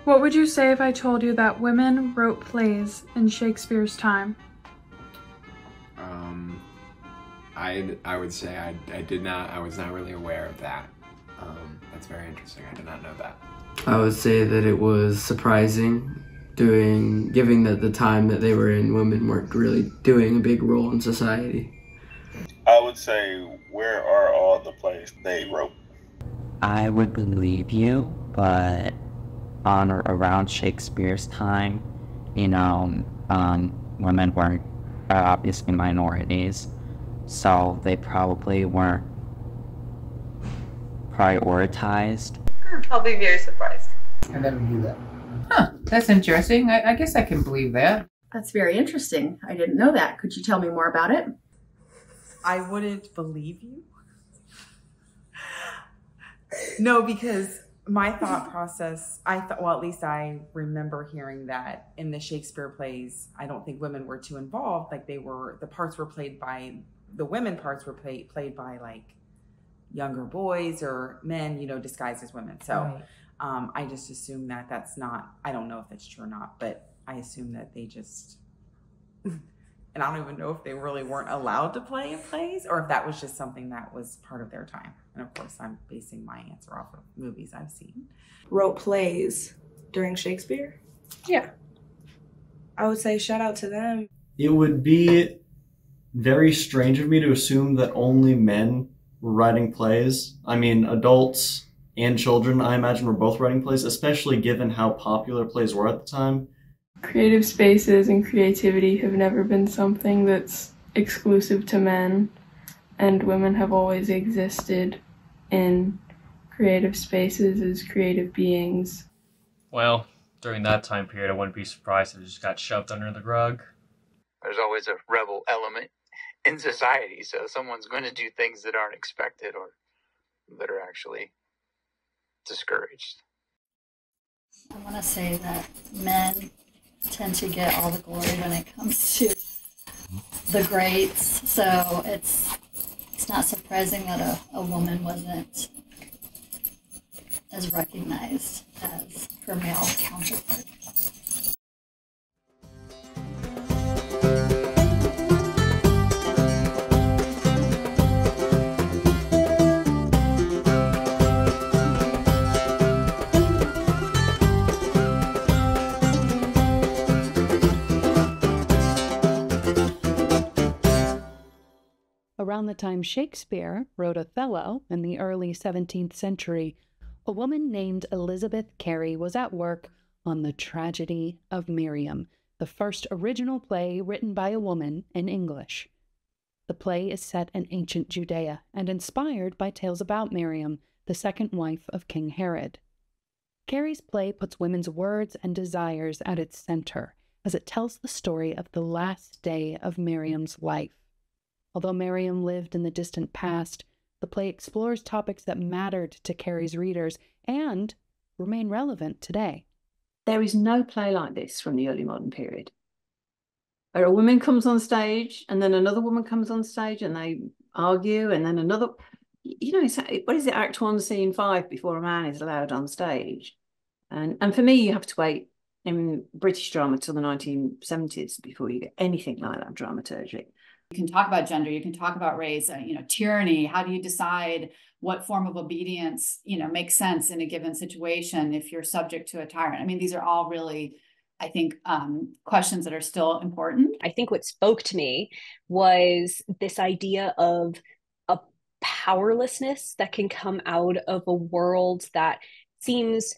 What would you say if I told you that women wrote plays in Shakespeare's time? I would say I was not really aware of that. That's very interesting. I did not know that. I would say that it was surprising, given that the time that they were in, women weren't really doing a big role in society. I would say, where are all the plays they wrote? I would believe you, but on or around Shakespeare's time, women weren't obviously minorities, so they probably weren't prioritized. I'll be very surprised. I never knew that. Huh, that's interesting. I guess I can believe that. That's very interesting. I didn't know that. Could you tell me more about it? I wouldn't believe you. No, because my thought process, well, at least I remember hearing that in the Shakespeare plays, I don't think women were too involved. Like the women parts were played by like younger boys or men, disguised as women. So Right. I just assume that that's not, I don't know if that's true or not, but I assume that they just, and I don't even know if they really weren't allowed to play in plays or if that was just something that was part of their time. And of course, I'm basing my answer off of movies I've seen. Wrote plays during Shakespeare? Yeah. I would say shout out to them. It would be very strange of me to assume that only men were writing plays. I mean, adults and children, I imagine, were both writing plays, especially given how popular plays were at the time. Creative spaces and creativity have never been something that's exclusive to men, and women have always existed in creative spaces as creative beings. Well, during that time period, I wouldn't be surprised if it just got shoved under the rug. There's always a rebel element in society, so someone's going to do things that aren't expected or that are actually discouraged. I want to say that men tend to get all the glory when it comes to the greats, so it's not surprising that a woman wasn't as recognized as her male counterpart. Around the time Shakespeare wrote Othello in the early 17th century, a woman named Elizabeth Cary was at work on the Tragedy of Mariam, the first original play written by a woman in English. The play is set in ancient Judea and inspired by tales about Mariam, the second wife of King Herod. Cary's play puts women's words and desires at its center, as it tells the story of the last day of Mariam's life. Although Mariam lived in the distant past, the play explores topics that mattered to Cary's readers and remain relevant today. There is no play like this from the early modern period, where a woman comes on stage and then another woman comes on stage and they argue and then another. What is it, Act 1, Scene 5 before a man is allowed on stage? And for me, you have to wait in British drama till the 1970s before you get anything like that dramaturgy. You can talk about gender, you can talk about race, tyranny. How do you decide what form of obedience, makes sense in a given situation if you're subject to a tyrant? I mean, these are all really, I think, questions that are still important. I think what spoke to me was this idea of a powerlessness that can come out of a world that seems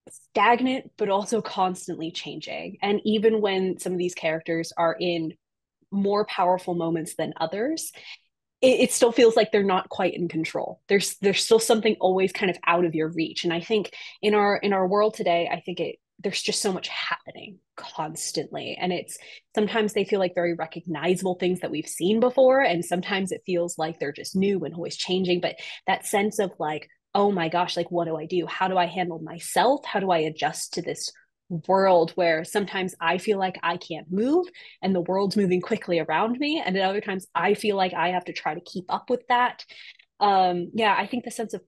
stagnant, but also constantly changing. And even when some of these characters are in more powerful moments than others, it still feels like they're not quite in control. There's still something always kind of out of your reach. And I think in our world today, I think there's just so much happening constantly. And it's sometimes they feel like very recognizable things that we've seen before. And sometimes it feels like they're just new and always changing. But that sense of like, oh my gosh, like, what do I do? How do I handle myself? How do I adjust to this world where sometimes I feel like I can't move and the world's moving quickly around me, and at other times I feel like I have to try to keep up with that. I think the sense of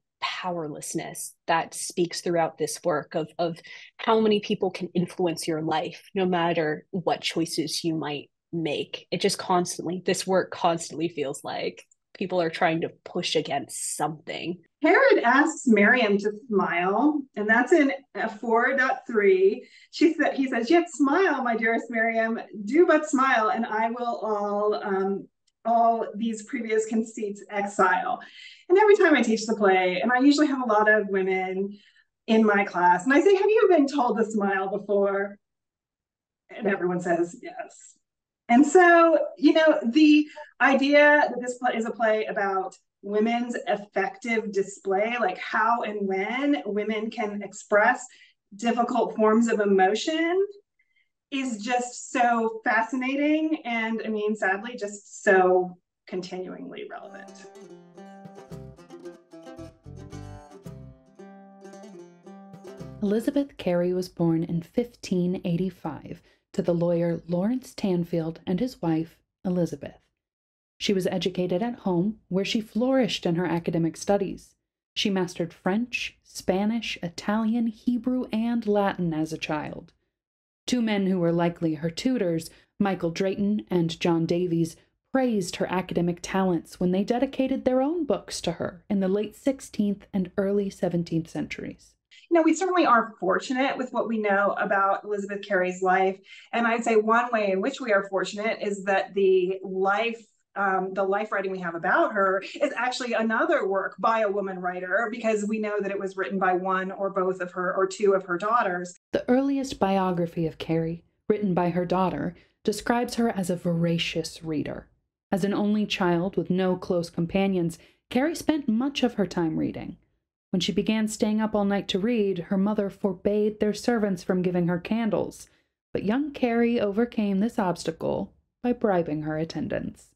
powerlessness that speaks throughout this work of how many people can influence your life, no matter what choices you might make. It just this work constantly feels like people are trying to push against something. Herod asks Mariam to smile, and that's in 4.3. He says, "Yet smile, my dearest Mariam, do but smile, and I will all these previous conceits exile." And every time I teach the play, and I usually have a lot of women in my class, and I say, "Have you been told to smile before?" And everyone says yes. And so, the idea that this play is a play about women's effective display, like how and when women can express difficult forms of emotion, is just so fascinating and, sadly, just so continuingly relevant. Elizabeth Cary was born in 1585 to the lawyer Lawrence Tanfield and his wife, Elizabeth. She was educated at home, where she flourished in her academic studies. She mastered French, Spanish, Italian, Hebrew, and Latin as a child. Two men who were likely her tutors, Michael Drayton and John Davies, praised her academic talents when they dedicated their own books to her in the late 16th and early 17th centuries. We certainly are fortunate with what we know about Elizabeth Cary's life. And I'd say one way in which we are fortunate is that the life writing we have about her is actually another work by a woman writer, because we know that it was written by one or both of her or two of her daughters. The earliest biography of Cary, written by her daughter, describes her as a voracious reader. As an only child with no close companions, Cary spent much of her time reading. When she began staying up all night to read, her mother forbade their servants from giving her candles, but young Cary overcame this obstacle by bribing her attendants.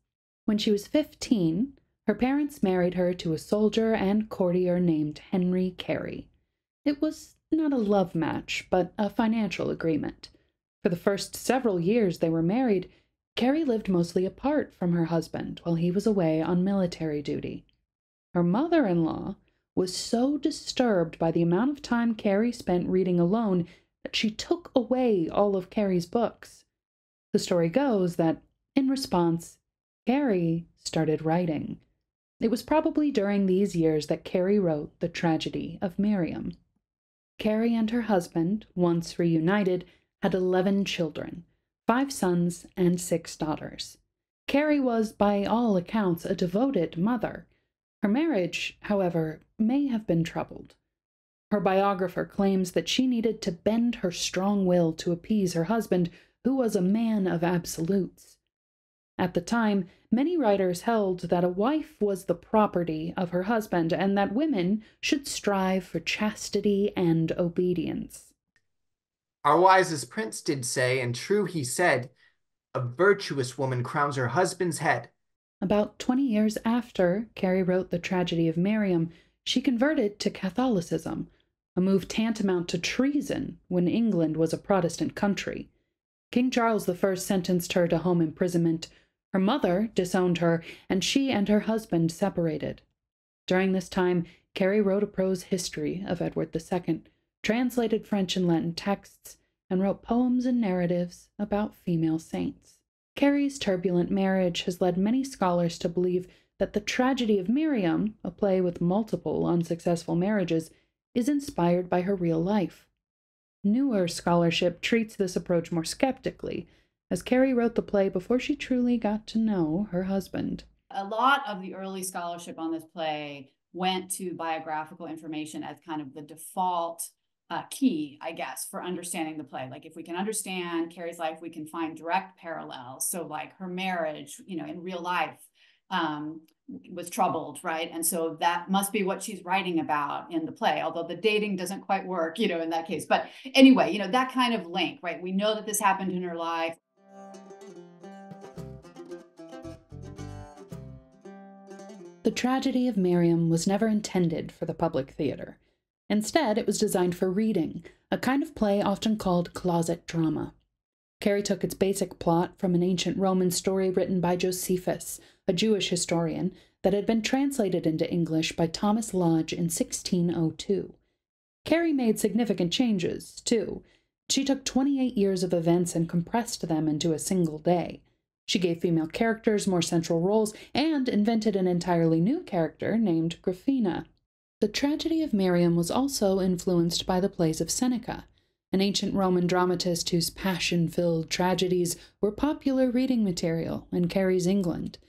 When she was 15, her parents married her to a soldier and courtier named Henry Cary. It was not a love match, but a financial agreement. For the first several years they were married, Cary lived mostly apart from her husband while he was away on military duty. Her mother-in-law was so disturbed by the amount of time Cary spent reading alone that she took away all of Cary's books. The story goes that, in response, Cary started writing. It was probably during these years that Cary wrote the Tragedy of Mariam. Cary and her husband, once reunited, had 11 children, 5 sons and 6 daughters. Cary was, by all accounts, a devoted mother. Her marriage, however, may have been troubled. Her biographer claims that she needed to bend her strong will to appease her husband, who was a man of absolutes. At the time, many writers held that a wife was the property of her husband and that women should strive for chastity and obedience. Our wisest prince did say, and true he said, a virtuous woman crowns her husband's head. About 20 years after Cary wrote The Tragedy of Mariam, she converted to Catholicism, a move tantamount to treason when England was a Protestant country. King Charles I sentenced her to home imprisonment. Her mother disowned her, and she and her husband separated. During this time, Cary wrote a prose history of Edward II, translated French and Latin texts, and wrote poems and narratives about female saints. Cary's turbulent marriage has led many scholars to believe that The Tragedy of Mariam, a play with multiple unsuccessful marriages, is inspired by her real life. Newer scholarship treats this approach more skeptically, as Cary wrote the play before she truly got to know her husband. A lot of the early scholarship on this play went to biographical information as kind of the default key, I guess, for understanding the play. Like, if we can understand Cary's life, we can find direct parallels. So like her marriage, in real life was troubled, right? And so that must be what she's writing about in the play, although the dating doesn't quite work, in that case. But anyway, that kind of link, right? We know that this happened in her life. The Tragedy of Mariam was never intended for the public theater. Instead, it was designed for reading, a kind of play often called closet drama. Cary took its basic plot from an ancient Roman story written by Josephus, a Jewish historian, that had been translated into English by Thomas Lodge in 1602. Cary made significant changes, too. She took 28 years of events and compressed them into a single day. She gave female characters more central roles and invented an entirely new character named Gryphina. The Tragedy of Mariam was also influenced by the plays of Seneca, an ancient Roman dramatist whose passion-filled tragedies were popular reading material in Cary's England.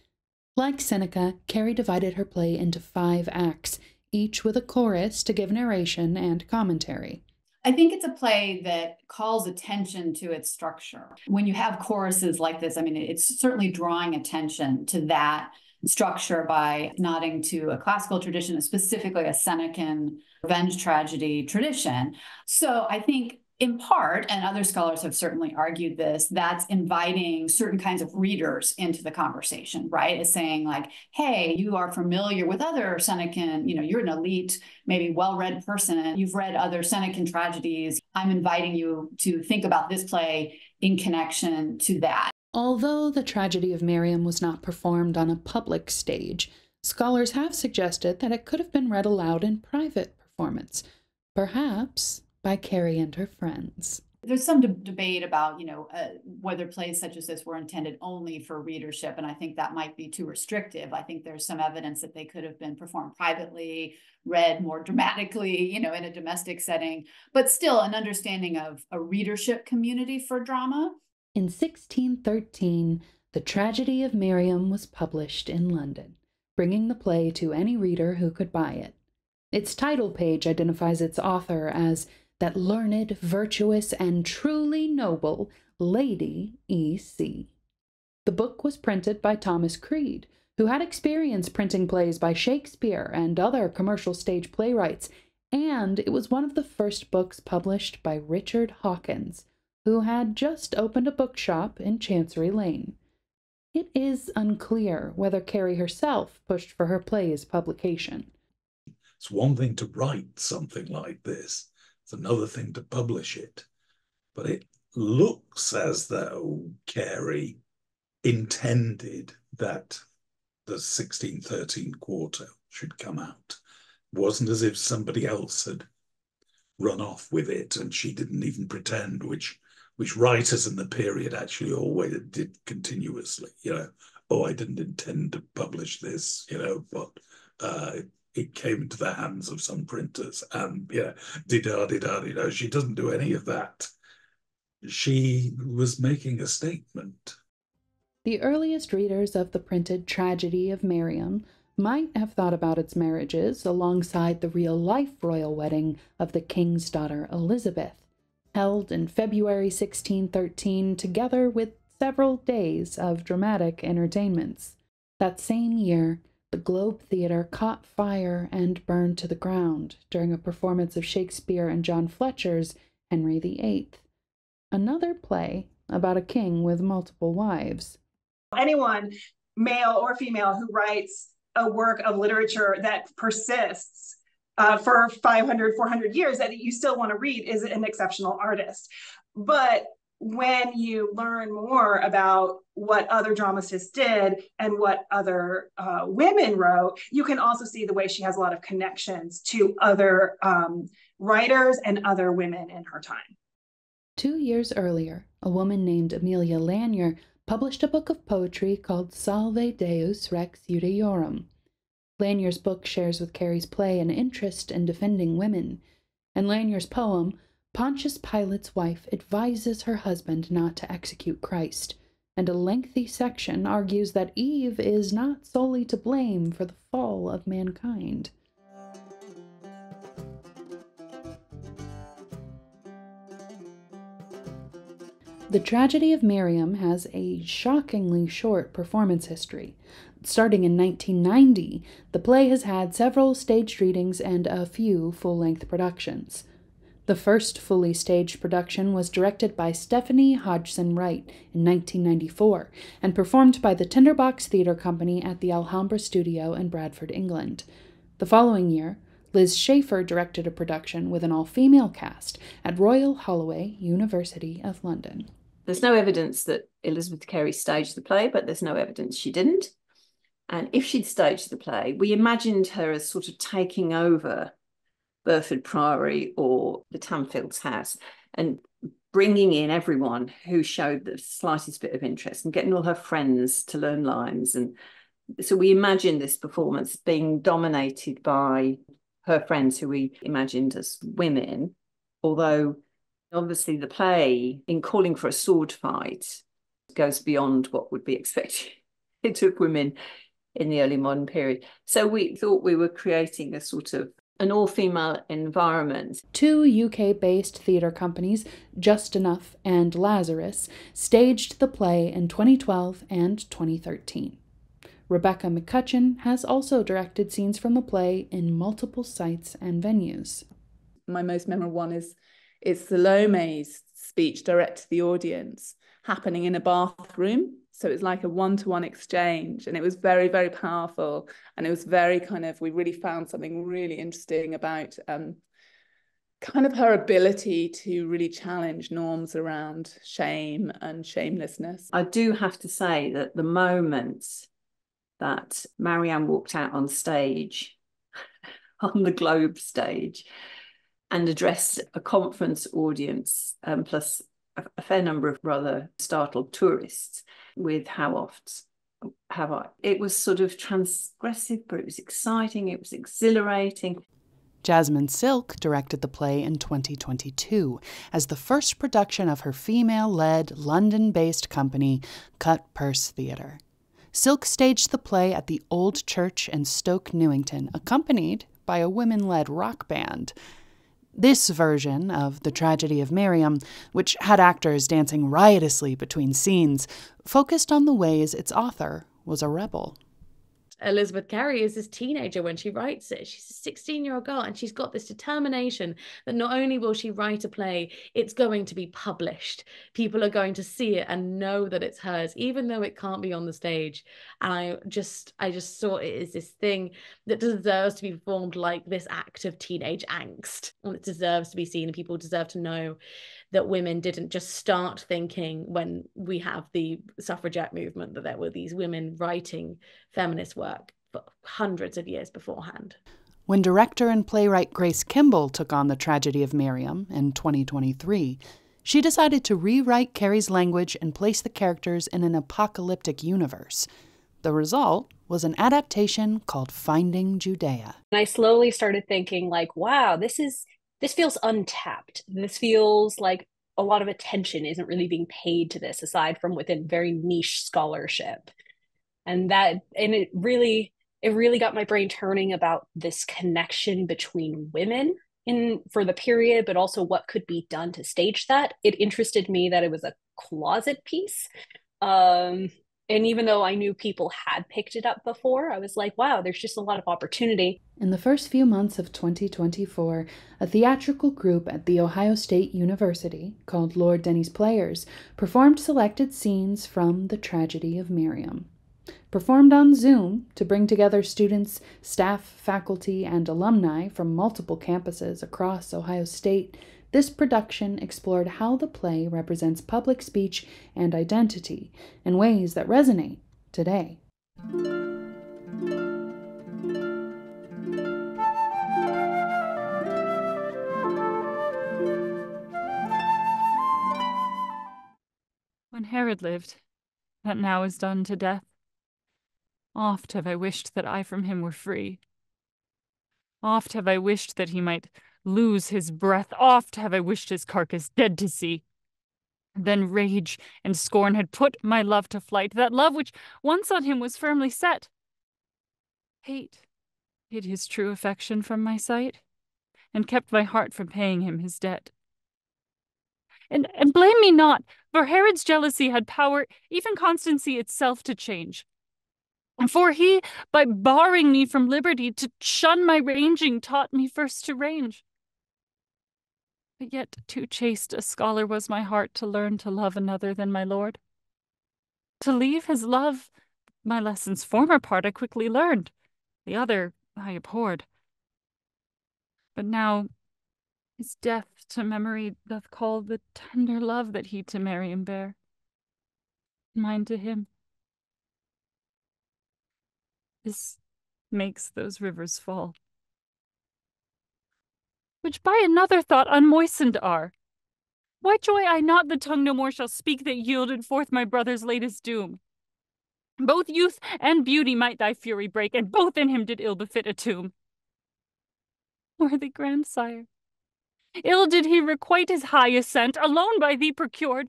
Like Seneca, Cary divided her play into 5 acts, each with a chorus to give narration and commentary. I think it's a play that calls attention to its structure. When you have choruses like this, I mean, it's certainly drawing attention to that structure by nodding to a classical tradition, specifically a Senecan revenge tragedy tradition. So I think in part, and other scholars have certainly argued this, that's inviting certain kinds of readers into the conversation, right? It's saying like, hey, you are familiar with other Senecan, you're an elite, maybe well-read person. You've read other Senecan tragedies. I'm inviting you to think about this play in connection to that. Although the Tragedy of Mariam was not performed on a public stage, scholars have suggested that it could have been read aloud in private performance, perhaps by Cary and her friends. There's some debate about, whether plays such as this were intended only for readership, and I think that might be too restrictive. I think there's some evidence that they could have been performed privately, read more dramatically, in a domestic setting, but still an understanding of a readership community for drama. In 1613, The Tragedy of Mariam was published in London, bringing the play to any reader who could buy it. Its title page identifies its author as that learned, virtuous, and truly noble Lady E.C. The book was printed by Thomas Creed, who had experience printing plays by Shakespeare and other commercial stage playwrights, and it was one of the first books published by Richard Hawkins, who had just opened a bookshop in Chancery Lane. It is unclear whether Cary herself pushed for her play's publication. It's one thing to write something like this. It's another thing to publish it. But it looks as though Cary intended that the 1613 quarto should come out. It wasn't as if somebody else had run off with it and she didn't even pretend, which writers in the period actually always did continuously. Oh, I didn't intend to publish this, but it came into the hands of some printers and di-da-di-da-di-da. She doesn't do any of that. She was making a statement. The earliest readers of the printed Tragedy of Mariam might have thought about its marriages alongside the real-life royal wedding of the king's daughter Elizabeth, held in February 1613 together with several days of dramatic entertainments. That same year, the Globe Theatre caught fire and burned to the ground during a performance of Shakespeare and John Fletcher's Henry VIII, another play about a king with multiple wives. Anyone, male or female, who writes a work of literature that persists for 500, 400 years that you still want to read is an exceptional artist. But when you learn more about what other dramatists did and what other women wrote, you can also see the way she has a lot of connections to other writers and other women in her time. 2 years earlier, a woman named Amelia Lanier published a book of poetry called Salve Deus Rex Judaeorum. Lanier's book shares with Cary's play an interest in defending women, and Lanier's poem, Pontius Pilate's wife advises her husband not to execute Christ, and a lengthy section argues that Eve is not solely to blame for the fall of mankind. The Tragedy of Mariam has a shockingly short performance history. Starting in 1990, the play has had several staged readings and a few full-length productions. The first fully staged production was directed by Stephanie Hodgson Wright in 1994 and performed by the Tinderbox Theatre Company at the Alhambra Studio in Bradford, England. The following year, Liz Schaefer directed a production with an all-female cast at Royal Holloway, University of London. There's no evidence that Elizabeth Cary staged the play, but there's no evidence she didn't. And if she'd staged the play, we imagined her as sort of taking over Burford Priory or the Tamfields house and bringing in everyone who showed the slightest bit of interest and getting all her friends to learn lines. And so we imagined this performance being dominated by her friends, who we imagined as women, although obviously the play, in calling for a sword fight, goes beyond what would be expected of women in the early modern period. So we thought we were creating a sort of an all-female environment. Two UK-based theatre companies, Just Enough and Lazarus, staged the play in 2012 and 2013. Rebecca McCutcheon has also directed scenes from the play in multiple sites and venues. My most memorable one is Salome's speech direct to the audience happening in a bathroom. So it's like a one-to-one exchange, and it was very, very powerful. And it was very we really found something really interesting about kind of her ability to really challenge norms around shame and shamelessness. I do have to say that the moment that Mariam walked out on stage, on the Globe stage, and addressed a conference audience, plus a fair number of rather startled tourists, with how oft have I. It was sort of transgressive, but it was exciting, it was exhilarating. Jasmine Silk directed the play in 2022 as the first production of her female-led, London-based company, Cut Purse Theatre. Silk staged the play at the Old Church in Stoke Newington, accompanied by a women-led rock band. This version of The Tragedy of Mariam, which had actors dancing riotously between scenes, focused on the ways its author was a rebel. Elizabeth Cary is this teenager when she writes it. She's a 16-year-old girl, and she's got this determination that not only will she write a play, it's going to be published. People are going to see it and know that it's hers, even though it can't be on the stage. And I just saw it as this thing that deserves to be performed like this act of teenage angst. And it deserves to be seen, and people deserve to know that women didn't just start thinking when we have the suffragette movement, that there were these women writing feminist work for hundreds of years beforehand. When director and playwright Grace Kimball took on The Tragedy of Mariam in 2023, she decided to rewrite Cary's language and place the characters in an apocalyptic universe. The result was an adaptation called Finding Judea. And I slowly started thinking, wow, this feels untapped. This feels like a lot of attention isn't really being paid to this, aside from within very niche scholarship. And it really got my brain turning about this connection between women for the period, but also what could be done to stage that. It interested me that it was a closet piece. And even though I knew people had picked it up before, I was like, wow, there's just a lot of opportunity. In the first few months of 2024, a theatrical group at The Ohio State University, called Lord Denney's Players, performed selected scenes from The Tragedy of Mariam. Performed on Zoom to bring together students, staff, faculty, and alumni from multiple campuses across Ohio State, this production explored how the play represents public speech and identity in ways that resonate today. When Herod lived, that now is done to death, oft have I wished that I from him were free. Oft have I wished that he might lose his breath. Oft have I wished his carcass dead to see. Then rage and scorn had put my love to flight, that love which once on him was firmly set. Hate hid his true affection from my sight, and kept my heart from paying him his debt. And blame me not, for Herod's jealousy had power, even constancy itself, to change. For he, by barring me from liberty, to shun my ranging, taught me first to range. But yet too chaste a scholar was my heart to learn to love another than my lord. To leave his love, my lesson's former part I quickly learned, the other I abhorred. But now his death to memory doth call the tender love that he to Mariam bare, mine to him. This makes those rivers fall, which by another thought unmoistened are. Why joy I not the tongue no more shall speak that yielded forth my brother's latest doom? Both youth and beauty might thy fury break, and both in him did ill befit a tomb. Worthy grandsire, ill did he requite his high ascent, alone by thee procured,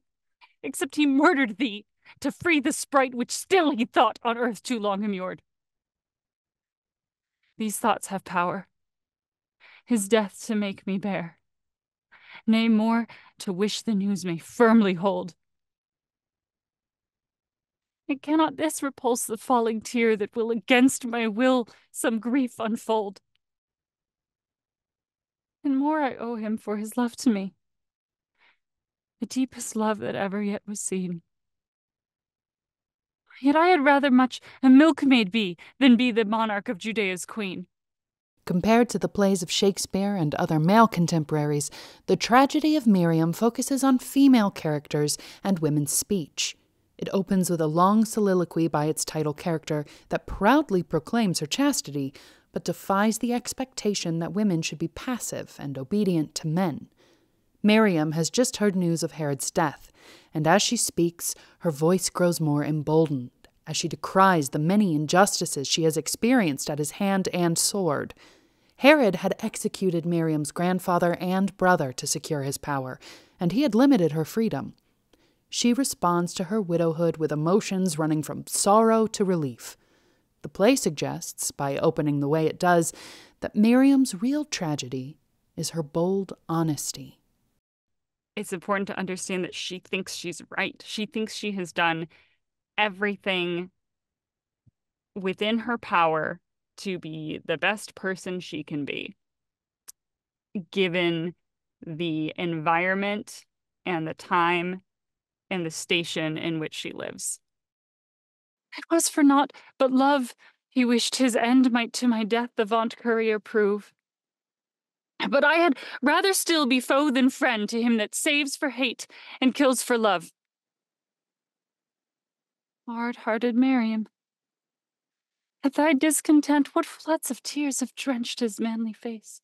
except he murdered thee, to free the sprite which still he thought on earth too long immured. These thoughts have power, his death to make me bear, nay more, to wish the news may firmly hold. And cannot this repulse the falling tear that will against my will some grief unfold? And more I owe him for his love to me, the deepest love that ever yet was seen. Yet I had rather much a milkmaid be than be the monarch of Judea's queen. Compared to the plays of Shakespeare and other male contemporaries, the Tragedy of Mariam focuses on female characters and women's speech. It opens with a long soliloquy by its title character that proudly proclaims her chastity, but defies the expectation that women should be passive and obedient to men. Mariam has just heard news of Herod's death, and as she speaks, her voice grows more emboldened, as she decries the many injustices she has experienced at his hand and sword. Herod had executed Mariam's grandfather and brother to secure his power, and he had limited her freedom. She responds to her widowhood with emotions running from sorrow to relief. The play suggests, by opening the way it does, that Mariam's real tragedy is her bold honesty. It's important to understand that she thinks she's right. She thinks she has done everything within her power to be the best person she can be, given the environment and the time and the station in which she lives. It was for naught but love he wished his end might to my death the vaunt courier prove. But I had rather still be foe than friend to him that saves for hate and kills for love. Hard-hearted Mariam, at thy discontent what floods of tears have drenched his manly face?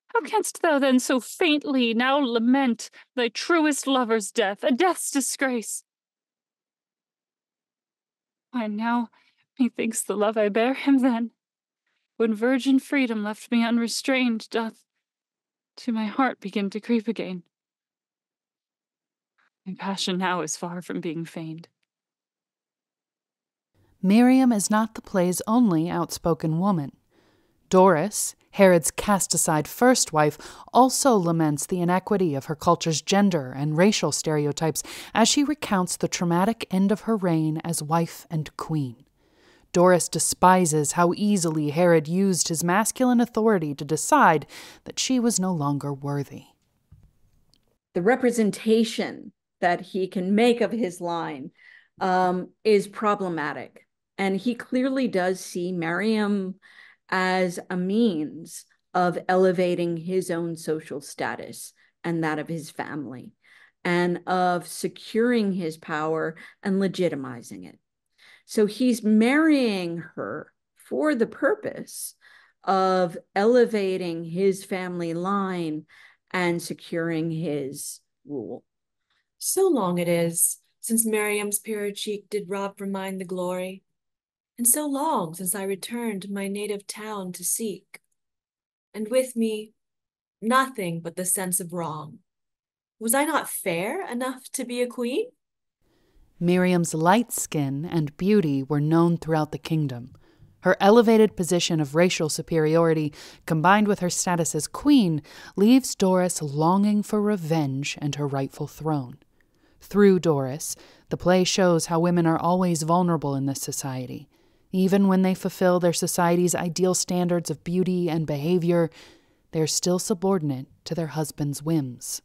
How canst thou then so faintly now lament thy truest lover's death, a death's disgrace? Why now, methinks the love I bear him then, when virgin freedom left me unrestrained, doth to my heart begin to creep again. My passion now is far from being feigned. Mariam is not the play's only outspoken woman. Doris, Herod's cast-aside first wife, also laments the inequity of her culture's gender and racial stereotypes as she recounts the traumatic end of her reign as wife and queen. Doris despises how easily Herod used his masculine authority to decide that she was no longer worthy. The representation that he can make of his line is problematic. And he clearly does see Mariam as a means of elevating his own social status and that of his family, and of securing his power and legitimizing it. So he's marrying her for the purpose of elevating his family line and securing his rule. So long it is since Mariam's pure cheek did rob from mine the glory, and so long since I returned my native town to seek, and with me nothing but the sense of wrong. Was I not fair enough to be a queen? Mariam's light skin and beauty were known throughout the kingdom. Her elevated position of racial superiority, combined with her status as queen, leaves Doris longing for revenge and her rightful throne. Through Doris, the play shows how women are always vulnerable in this society. Even when they fulfill their society's ideal standards of beauty and behavior, they are still subordinate to their husband's whims.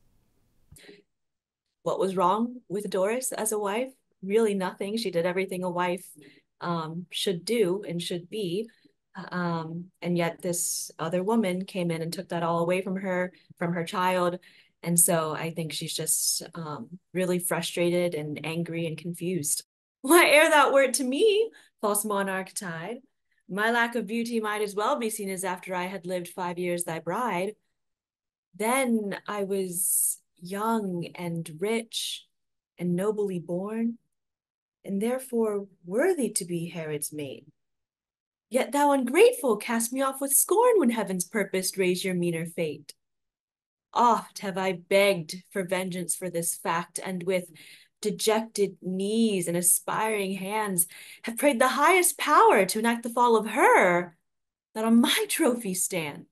What was wrong with Doris as a wife? Really nothing. She did everything a wife should do and should be. And yet this other woman came in and took that all away from her child. And so I think she's just really frustrated and angry and confused. Why air that word to me? false monarch tide. My lack of beauty might as well be seen as after I had lived 5 years thy bride. Then I was young and rich and nobly born, and therefore worthy to be Herod's mate. Yet thou ungrateful cast me off with scorn when heaven's purposed raise your meaner fate. Oft have I begged for vengeance for this fact, and with dejected knees and aspiring hands have prayed the highest power to enact the fall of her that on my trophy stands.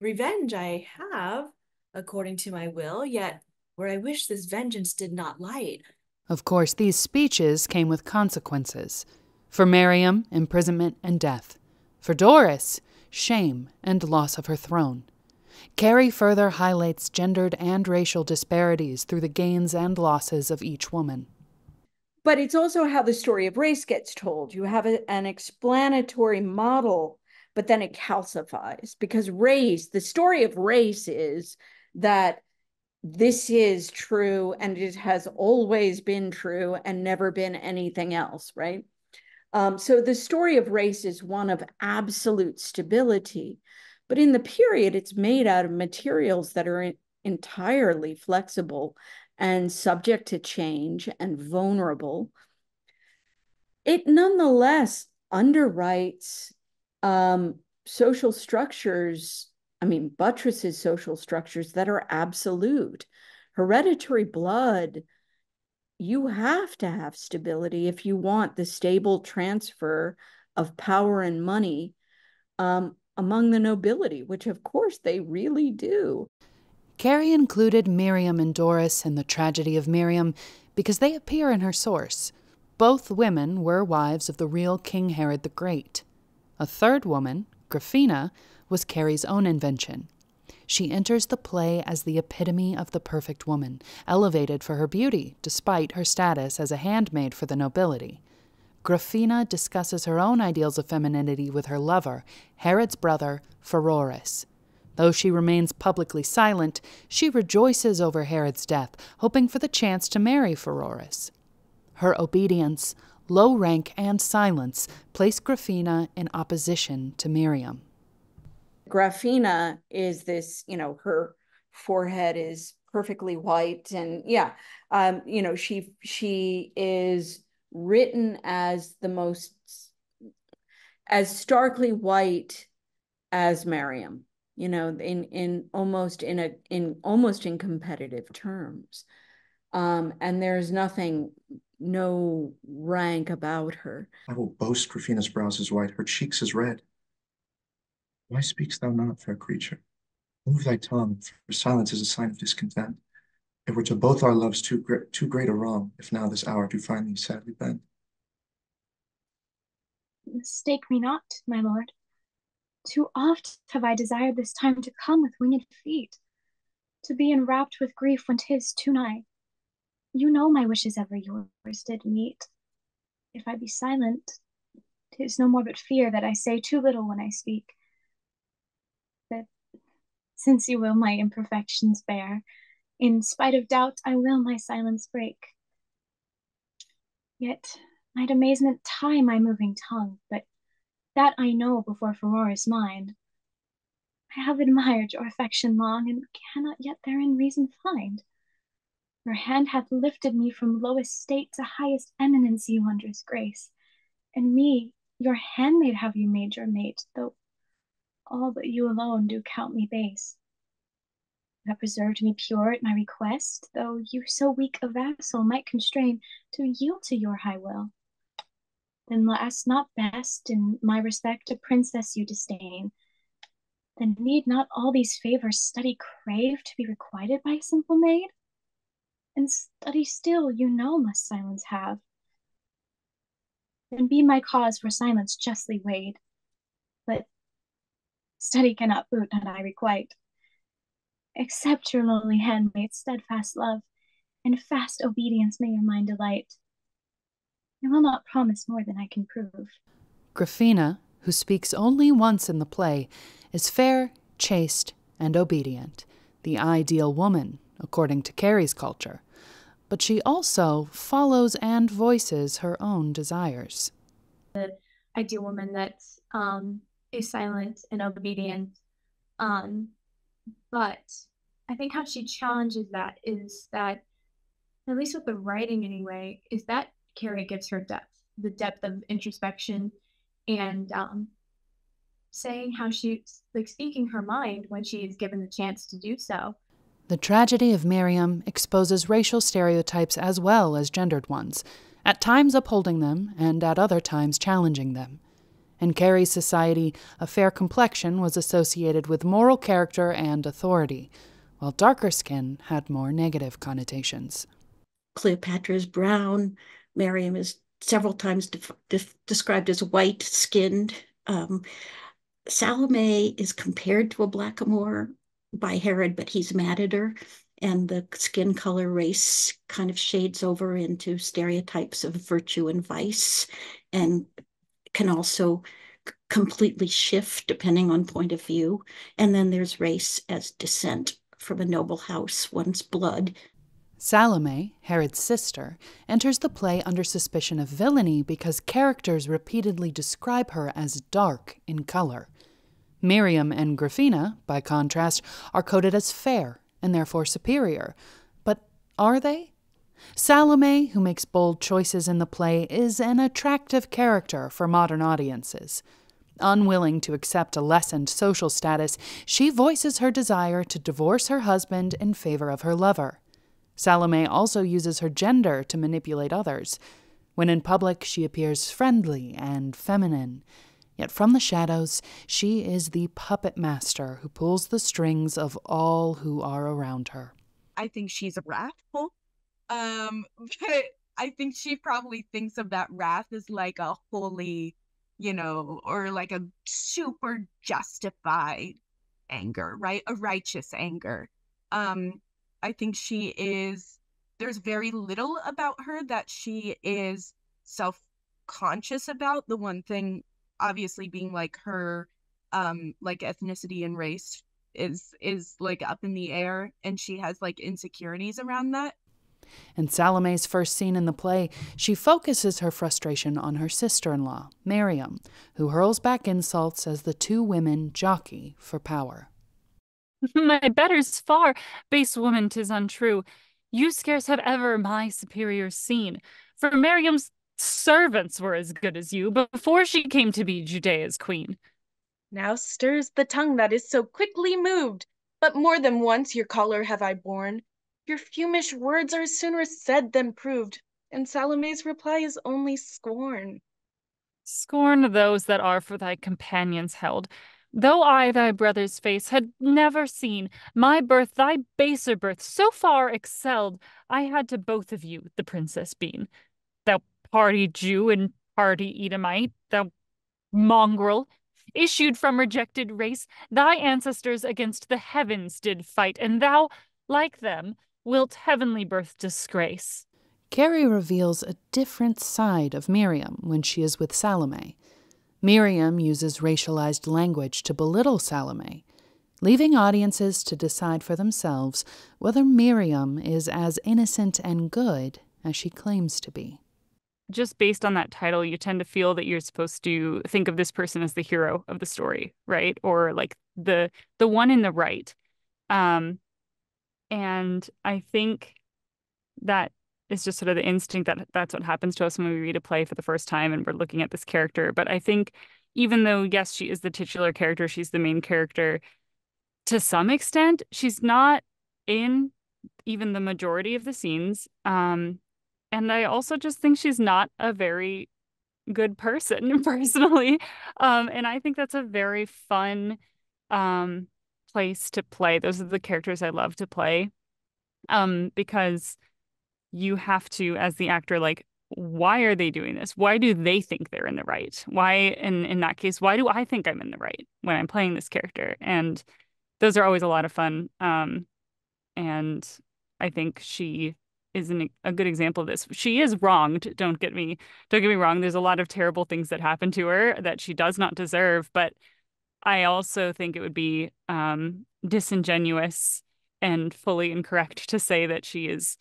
Revenge I have, according to my will, yet where I wish this vengeance did not light. Of course, these speeches came with consequences. For Mariam, imprisonment and death. For Doris, shame and loss of her throne. Cary further highlights gendered and racial disparities through the gains and losses of each woman. But it's also how the story of race gets told. You have an explanatory model, but then it calcifies, because race, the story of race is that this is true and it has always been true and never been anything else, right? So the story of race is one of absolute stability, but in the period, it's made out of materials that are entirely flexible and subject to change and vulnerable. It nonetheless underwrites social structures, buttresses social structures that are absolute. Hereditary blood, you have to have stability if you want the stable transfer of power and money among the nobility, which of course they really do. Cary included Miriam and Doris in the Tragedy of Mariam because they appear in her source. Both women were wives of the real King Herod the Great. A third woman, Grafina, was Cary's own invention. She enters the play as the epitome of the perfect woman, elevated for her beauty, despite her status as a handmaid for the nobility. Grafina discusses her own ideals of femininity with her lover, Herod's brother, Pheroras. Though she remains publicly silent, she rejoices over Herod's death, hoping for the chance to marry Pheroras. Her obedience, low rank, and silence place Grafina in opposition to Mariam. Grafina is this, her forehead is perfectly white, and she is written as the most, as starkly white as Mariam, in almost in competitive terms, and there's no rank about her. I will boast Grafina's brows as white, her cheeks as red. Why speakst thou not, fair creature? Move thy tongue, for silence is a sign of discontent. It were to both our loves too great a wrong, if now this hour do find thee sadly bent. Mistake me not, my lord. Too oft have I desired this time to come with winged feet, to be enwrapped with grief when 'tis too nigh. You know my wishes ever yours did meet. If I be silent, 'tis no more but fear that I say too little when I speak. But since you will my imperfections bear, in spite of doubt I will my silence break. Yet might amazement tie my moving tongue, but that I know before Pheroras' mind. I have admired your affection long, and cannot yet therein reason find. Your hand hath lifted me from lowest state to highest eminency, wondrous grace. And me, your handmaid, have you made your mate, though all but you alone do count me base. You have preserved me pure at my request, though you so weak a vassal might constrain to yield to your high will. Then last not best, in my respect, a princess you disdain. Then need not all these favors study crave to be requited by a simple maid? And study still, you know, must silence have. Then be my cause for silence justly weighed. But study cannot boot, and I requite. Accept your lowly handmaid's steadfast love, and fast obedience may your mind delight. I will not promise more than I can prove. Grafina, who speaks only once in the play, is fair, chaste, and obedient, the ideal woman, according to Cary's culture. But she also follows and voices her own desires. the ideal woman that is silent and obedient. But I think how she challenges that is that, at least with the writing anyway, is that Cary gives her depth, the depth of introspection, and saying how she's like speaking her mind when she is given the chance to do so. The Tragedy of Mariam exposes racial stereotypes as well as gendered ones, at times upholding them and at other times challenging them. In Cary's society, a fair complexion was associated with moral character and authority, while darker skin had more negative connotations. Cleopatra is brown. Mariam is several times described as white-skinned. Salome is compared to a blackamoor by Herod, but he's mad at her, and the skin color race kind of shades over into stereotypes of virtue and vice, and can also completely shift depending on point of view. And then there's race as descent from a noble house, one's blood. Salome, Herod's sister, enters the play under suspicion of villainy because characters repeatedly describe her as dark in color. Miriam and Gryphina, by contrast, are coded as fair and therefore superior. But are they? Salome, who makes bold choices in the play, is an attractive character for modern audiences. Unwilling to accept a lessened social status, she voices her desire to divorce her husband in favor of her lover. Salome also uses her gender to manipulate others. When in public, she appears friendly and feminine. Yet from the shadows, she is the puppet master who pulls the strings of all who are around her. I think she's wrathful. But I think she probably thinks of that wrath as like a holy, or like a super justified anger, right? A righteous anger. I think there's very little about her that she is self-conscious about. The one thing obviously being like her like ethnicity and race is like up in the air, and she has like insecurities around that. In Salome's first scene in the play, she focuses her frustration on her sister-in-law, Mariam, who hurls back insults as the two women jockey for power. My betters far, base woman, 'tis untrue. You scarce have ever my superior seen, for Mariam's servants were as good as you before she came to be Judea's queen. Now stirs the tongue that is so quickly moved, but more than once your choler have I borne. Your fumish words are sooner said than proved, and Salome's reply is only scorn. Scorn those that are for thy companions held. Though I thy brother's face had never seen, my birth thy baser birth so far excelled, I had to both of you the princess been. Thou party Jew and party Edomite, thou mongrel, issued from rejected race, thy ancestors against the heavens did fight, and thou, like them, wilt heavenly birth disgrace. Cary reveals a different side of Miriam when she is with Salome. Miriam uses racialized language to belittle Salome, leaving audiences to decide for themselves whether Miriam is as innocent and good as she claims to be. Just based on that title, you tend to feel that you're supposed to think of this person as the hero of the story, right? Or like the one in the right. And I think that is just sort of the instinct that that's what happens to us when we read a play for the first time and we're looking at this character. But I think even though, yes, she is the titular character, she's the main character, to some extent, she's not in even the majority of the scenes. And I also just think she's not a very good person, personally. And I think that's a very fun place to play. Those are the characters I love to play. Because you have to, as the actor, like, why are they doing this? Why do they think they're in the right? Why, in that case, why do I think I'm in the right when I'm playing this character? And those are always a lot of fun. And I think she is a good example of this. She is wronged. Don't get me wrong. There's a lot of terrible things that happen to her that she does not deserve. But I also think it would be disingenuous and fully incorrect to say that she is,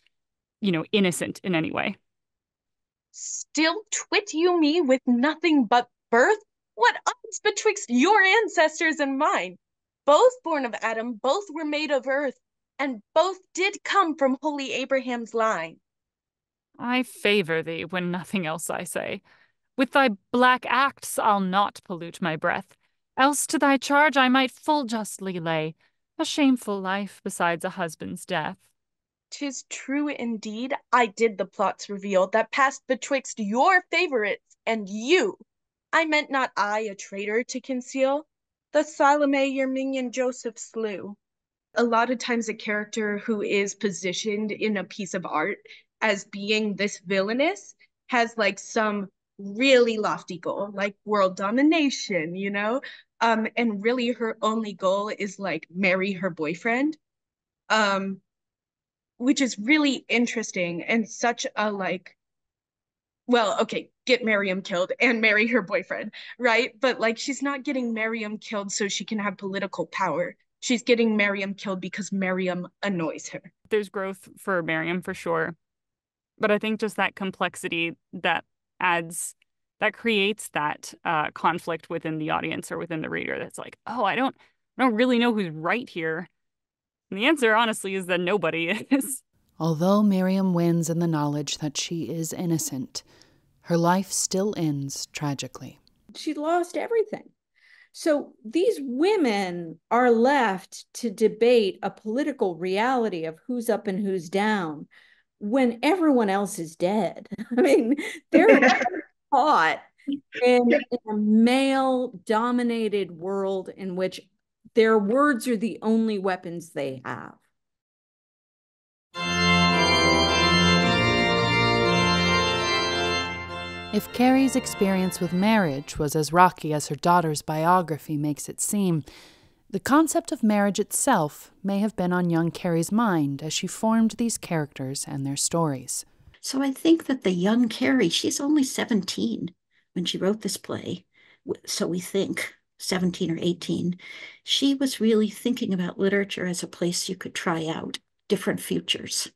innocent in any way. Still twit you me with nothing but birth? What odds betwixt your ancestors and mine? Both born of Adam, both were made of earth, and both did come from holy Abraham's line. I favor thee when nothing else I say. With thy black acts I'll not pollute my breath, else to thy charge I might full justly lay a shameful life besides a husband's death. 'Tis true indeed, I did the plots reveal that passed betwixt your favorites and you. I meant not I a traitor to conceal. The Salome your minion Joseph slew. A lot of times a character who is positioned in a piece of art as being this villainous has like some really lofty goal, like world domination, you know? And really her only goal is like marry her boyfriend. Which is really interesting and such a like, well, okay, get Mariam killed and marry her boyfriend, right? But like she's not getting Mariam killed so she can have political power. She's getting Mariam killed because Mariam annoys her. There's growth for Mariam for sure. But I think just that complexity that creates that conflict within the audience or within the reader that's like, oh, I don't really know who's right here. And the answer, honestly, is that nobody is. Although Mariam wins in the knowledge that she is innocent, her life still ends tragically. She lost everything. So these women are left to debate a political reality of who's up and who's down when everyone else is dead. I mean, they're caught in a male-dominated world in which their words are the only weapons they have. If Cary's experience with marriage was as rocky as her daughter's biography makes it seem, the concept of marriage itself may have been on young Cary's mind as she formed these characters and their stories. So I think that the young Cary, she's only 17 when she wrote this play. So we think 17 or 18. She was really thinking about literature as a place you could try out different futures,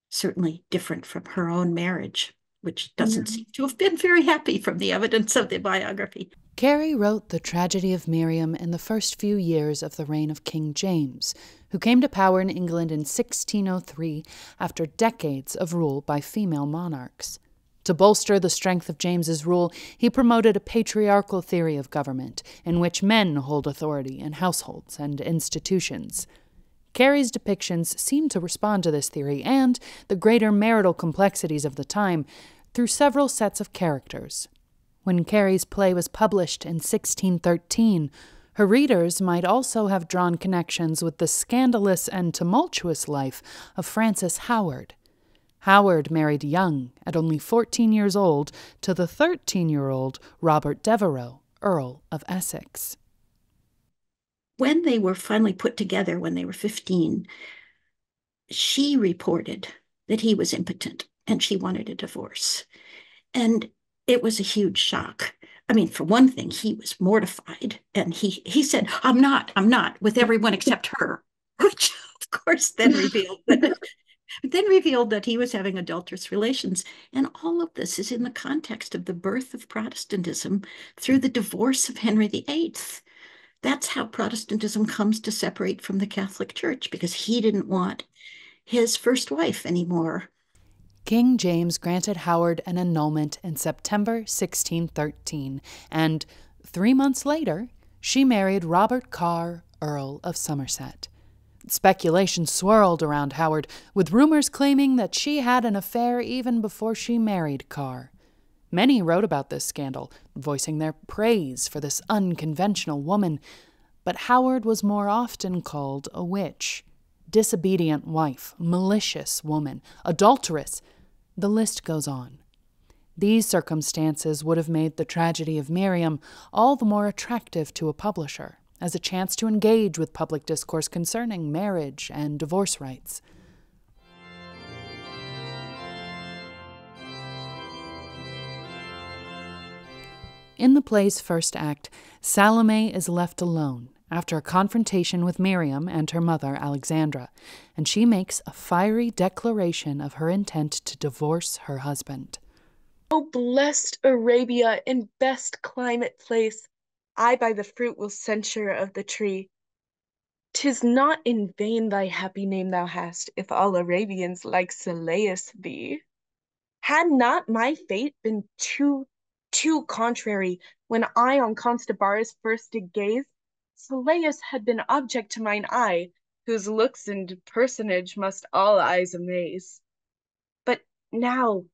certainly different from her own marriage, which doesn't seem to have been very happy from the evidence of the biography. Cary wrote The Tragedy of Mariam in the first few years of the reign of King James, who came to power in England in 1603 after decades of rule by female monarchs. To bolster the strength of James's rule, he promoted a patriarchal theory of government, in which men hold authority in households and institutions. Cary's depictions seem to respond to this theory and the greater marital complexities of the time through several sets of characters. When Cary's play was published in 1613, her readers might also have drawn connections with the scandalous and tumultuous life of Frances Howard. Howard married young, at only 14 years old, to the 13-year-old Robert Devereux, Earl of Essex. When they were finally put together, when they were 15, she reported that he was impotent and she wanted a divorce. And it was a huge shock. I mean, for one thing, he was mortified. And he said, I'm not, with everyone except her, which of course then revealed that he was having adulterous relations. And all of this is in the context of the birth of Protestantism through the divorce of Henry VIII. That's how Protestantism comes to separate from the Catholic Church, because he didn't want his first wife anymore. King James granted Howard an annulment in September 1613, and 3 months later, she married Robert Carr, Earl of Somerset. Speculation swirled around Howard, with rumors claiming that she had an affair even before she married Carr. Many wrote about this scandal, voicing their praise for this unconventional woman, but Howard was more often called a witch, disobedient wife, malicious woman, adulteress. The list goes on. These circumstances would have made The Tragedy of Mariam all the more attractive to a publisher, as a chance to engage with public discourse concerning marriage and divorce rights. In the play's first act, Salome is left alone after a confrontation with Miriam and her mother, Alexandra, and she makes a fiery declaration of her intent to divorce her husband. O blessed Arabia in best climate place, I by the fruit will censure of the tree. 'Tis not in vain thy happy name thou hast, if all Arabians like Sylleus thee. Had not my fate been too contrary, when I on Constabarus first did gaze, Sylleus had been object to mine eye, whose looks and personage must all eyes amaze. But now,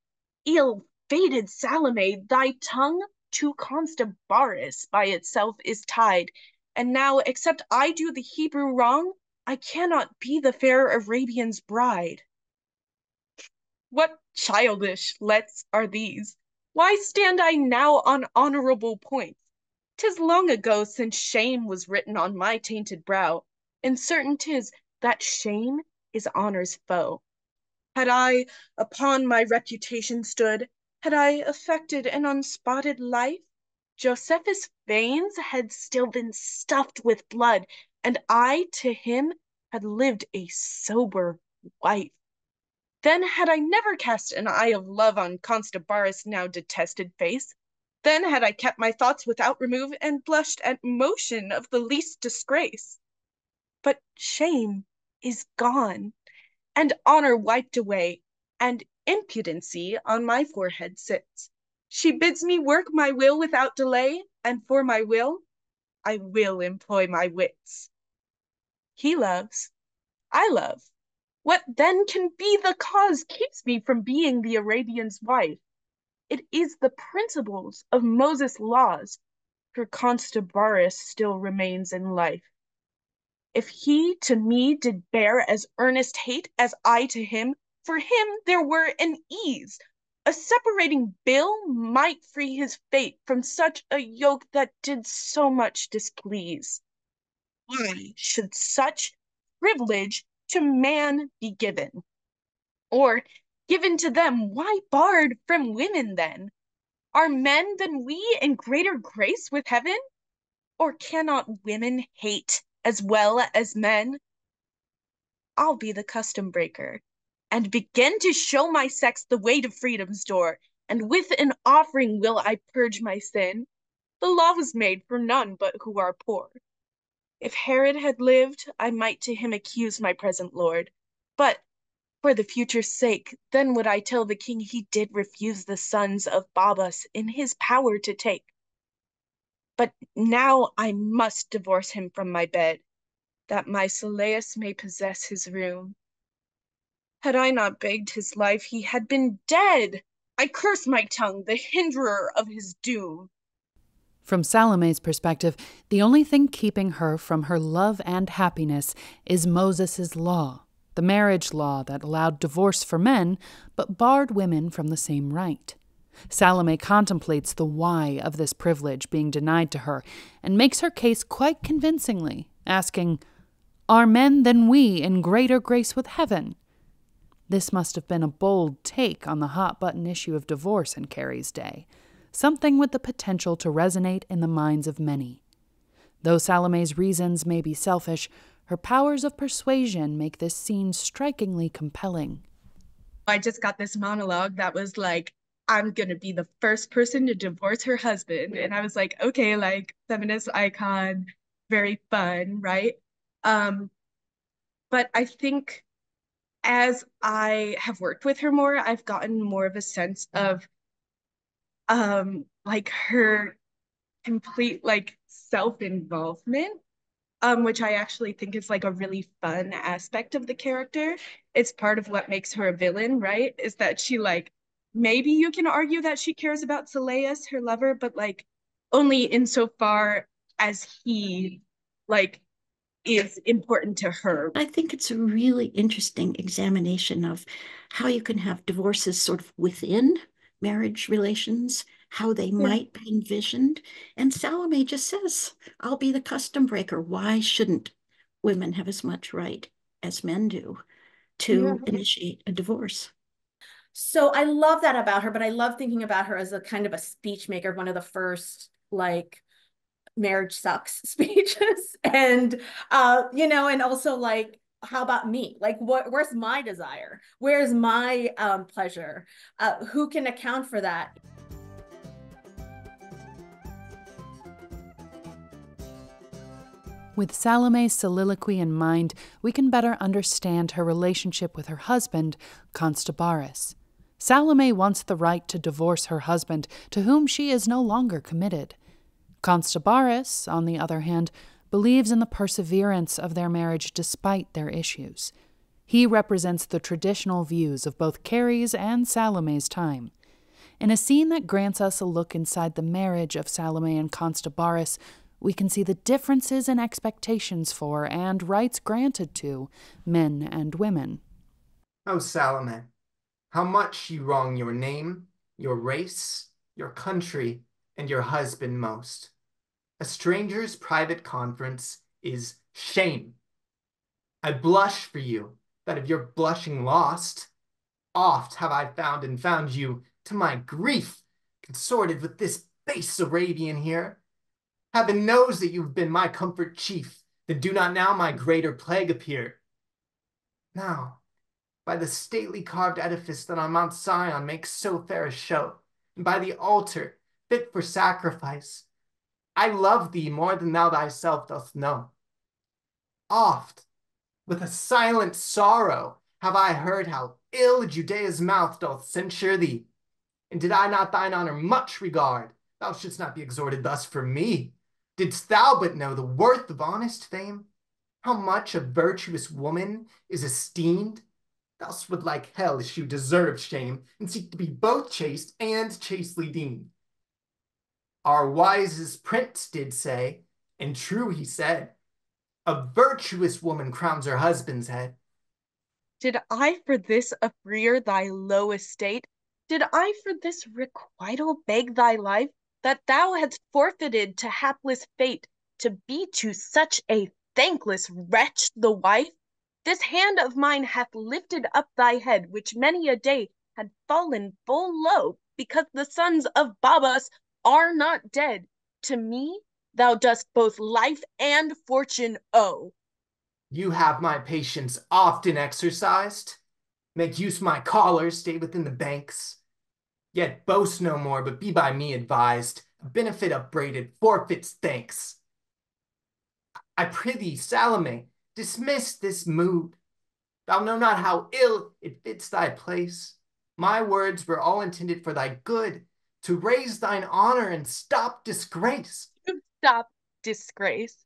ill-fated Salome, thy tongue to Constabarus by itself is tied, and now, except I do the Hebrew wrong, I cannot be the fair Arabian's bride. What childish lets are these? Why stand I now on honorable points? 'Tis long ago since shame was written on my tainted brow, and certain 'tis that shame is honor's foe. Had I upon my reputation stood, had I affected an unspotted life, Josephus' veins had still been stuffed with blood, and I to him had lived a sober wife. Then had I never cast an eye of love on Constabarus' now detested face. Then had I kept my thoughts without remove, and blushed at motion of the least disgrace. But shame is gone, and honor wiped away, and impudency on my forehead sits. She bids me work my will without delay, and for my will, I will employ my wits. He loves, I love. What then can be the cause keeps me from being the Arabian's wife? It is the principles of Moses' laws, for Constabarus still remains in life. If he to me did bear as earnest hate as I to him, for him there were an ease. A separating bill might free his fate from such a yoke that did so much displease. Why should such privilege to man be given? Or given to them, why barred from women then? Are men than we in greater grace with heaven? Or cannot women hate as well as men? I'll be the custom breaker, and begin to show my sex the way to freedom's door, and with an offering will I purge my sin. The law was made for none but who are poor. If Herod had lived, I might to him accuse my present lord, but for the future's sake, then would I tell the king he did refuse the sons of Babas in his power to take. But now I must divorce him from my bed, that my Sylleus may possess his room. Had I not begged his life, he had been dead. I curse my tongue, the hinderer of his doom. From Salome's perspective, the only thing keeping her from her love and happiness is Moses' law, the marriage law that allowed divorce for men but barred women from the same right. Salome contemplates the why of this privilege being denied to her and makes her case quite convincingly, asking, "Are men than we in greater grace with heaven?" This must have been a bold take on the hot-button issue of divorce in Cary's day, something with the potential to resonate in the minds of many. Though Salome's reasons may be selfish, her powers of persuasion make this scene strikingly compelling. I just got this monologue that was like, I'm gonna be the first person to divorce her husband. And I was like, okay, like feminist icon, very fun, right? But I think as I have worked with her more, I've gotten more of a sense of like her complete like self-involvement, which I actually think is like a really fun aspect of the character. It's part of what makes her a villain, right? Is that she like, maybe you can argue that she cares about Sylleus, her lover, but like only insofar as he like is important to her. I think it's a really interesting examination of how you can have divorces sort of within marriage relations, how they might be envisioned. And Salome just says, I'll be the custom breaker. Why shouldn't women have as much right as men do to initiate a divorce? So I love that about her, but I love thinking about her as a kind of a speech maker, one of the first like marriage sucks speeches. And and also like how about me? Like, where's my desire? Where's my pleasure? Who can account for that? With Salome's soliloquy in mind, we can better understand her relationship with her husband, Constobarus. Salome wants the right to divorce her husband, to whom she is no longer committed. Constobarus, on the other hand, believes in the perseverance of their marriage despite their issues. He represents the traditional views of both Cary's and Salome's time. In a scene that grants us a look inside the marriage of Salome and Constobarus, we can see the differences in expectations for and rights granted to men and women. Oh, Salome, how much you wrong your name, your race, your country, and your husband most. A stranger's private conference is shame. I blush for you, that of your blushing lost. Oft have I found and found you, to my grief, consorted with this base Arabian here. Heaven knows that you've been my comfort chief, then do not now my greater plague appear. Now, by the stately carved edifice that on Mount Sion makes so fair a show, and by the altar, fit for sacrifice, I love thee more than thou thyself dost know. Oft, with a silent sorrow, have I heard how ill Judea's mouth doth censure thee. And did I not thine honor much regard, thou shouldst not be exhorted thus for me. Didst thou but know the worth of honest fame, how much a virtuous woman is esteemed, thou would like hell eschew deserved shame, and seek to be both chaste and chastely deemed. Our wisest prince did say, and true he said, a virtuous woman crowns her husband's head. Did I for this affreer thy low estate? Did I for this requital beg thy life, that thou hadst forfeited to hapless fate, to be to such a thankless wretch the wife? This hand of mine hath lifted up thy head, which many a day had fallen full low, because the sons of Babas are not dead. To me thou dost both life and fortune owe. You have my patience often exercised. Make use my collar, stay within the banks. Yet boast no more, but be by me advised. A benefit upbraided forfeits thanks. I prithee, Salome, dismiss this mood. Thou know not how ill it fits thy place. My words were all intended for thy good, to raise thine honor and stop disgrace. To stop disgrace?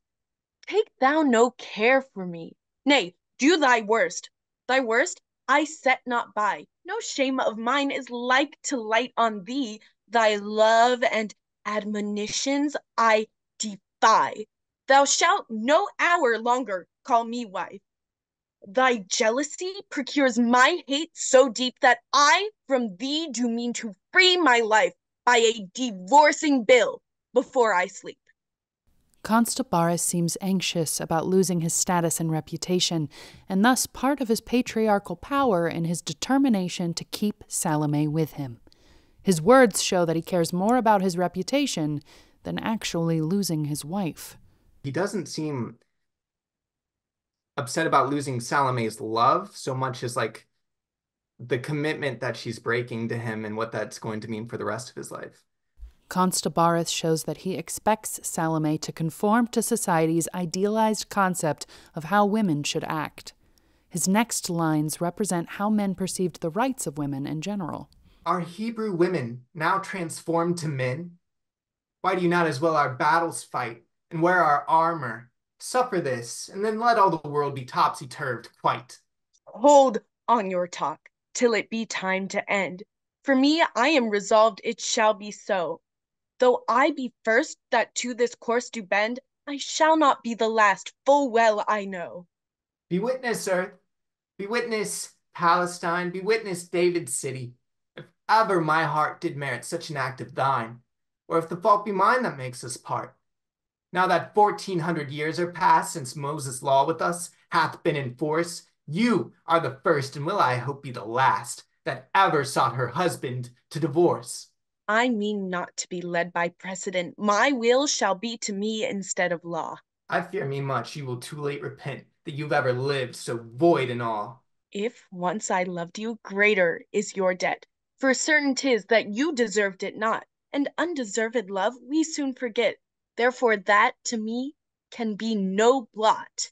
Take thou no care for me. Nay, do thy worst. Thy worst I set not by. No shame of mine is like to light on thee. Thy love and admonitions I defy. Thou shalt no hour longer call me wife. Thy jealousy procures my hate so deep that I from thee do mean to free my life by a divorcing bill before I sleep. Constobarus seems anxious about losing his status and reputation, and thus part of his patriarchal power in his determination to keep Salome with him. His words show that he cares more about his reputation than actually losing his wife. He doesn't seem upset about losing Salome's love so much as like the commitment that she's breaking to him and what that's going to mean for the rest of his life. Constobarus shows that he expects Salome to conform to society's idealized concept of how women should act. His next lines represent how men perceived the rights of women in general. Are Hebrew women now transformed to men? Why do you not as well our battles fight and wear our armor? Suffer this, and then let all the world be topsy-turved quite. Hold on your talk, till it be time to end. For me, I am resolved it shall be so. Though I be first that to this course do bend, I shall not be the last, full well I know. Be witness, earth, be witness, Palestine, be witness, David's city, if ever my heart did merit such an act of thine, or if the fault be mine that makes us part. Now that 1400 years are past since Moses' law with us hath been in force, you are the first, and will I hope be the last, that ever sought her husband to divorce. I mean not to be led by precedent. My will shall be to me instead of law. I fear me much you will too late repent, that you've ever lived so void in all. If once I loved you, greater is your debt. For certain 'tis that you deserved it not, and undeserved love we soon forget. Therefore that to me can be no blot.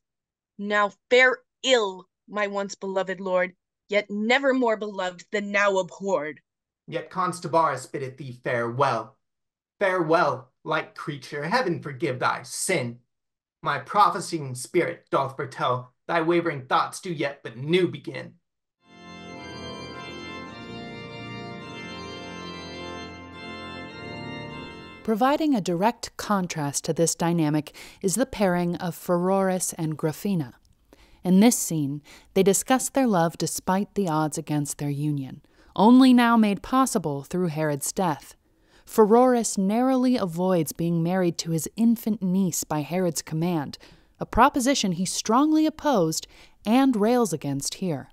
Now fare ill, my once beloved lord, yet never more beloved than now abhorred. Yet Constabaris biddeth thee farewell. Farewell, light creature, heaven forgive thy sin. My prophesying spirit doth foretell thy wavering thoughts do yet but new begin. Providing a direct contrast to this dynamic is the pairing of Pheroras and Gryphina. In this scene, they discuss their love despite the odds against their union, only now made possible through Herod's death. Pheroras narrowly avoids being married to his infant niece by Herod's command, a proposition he strongly opposed and rails against here.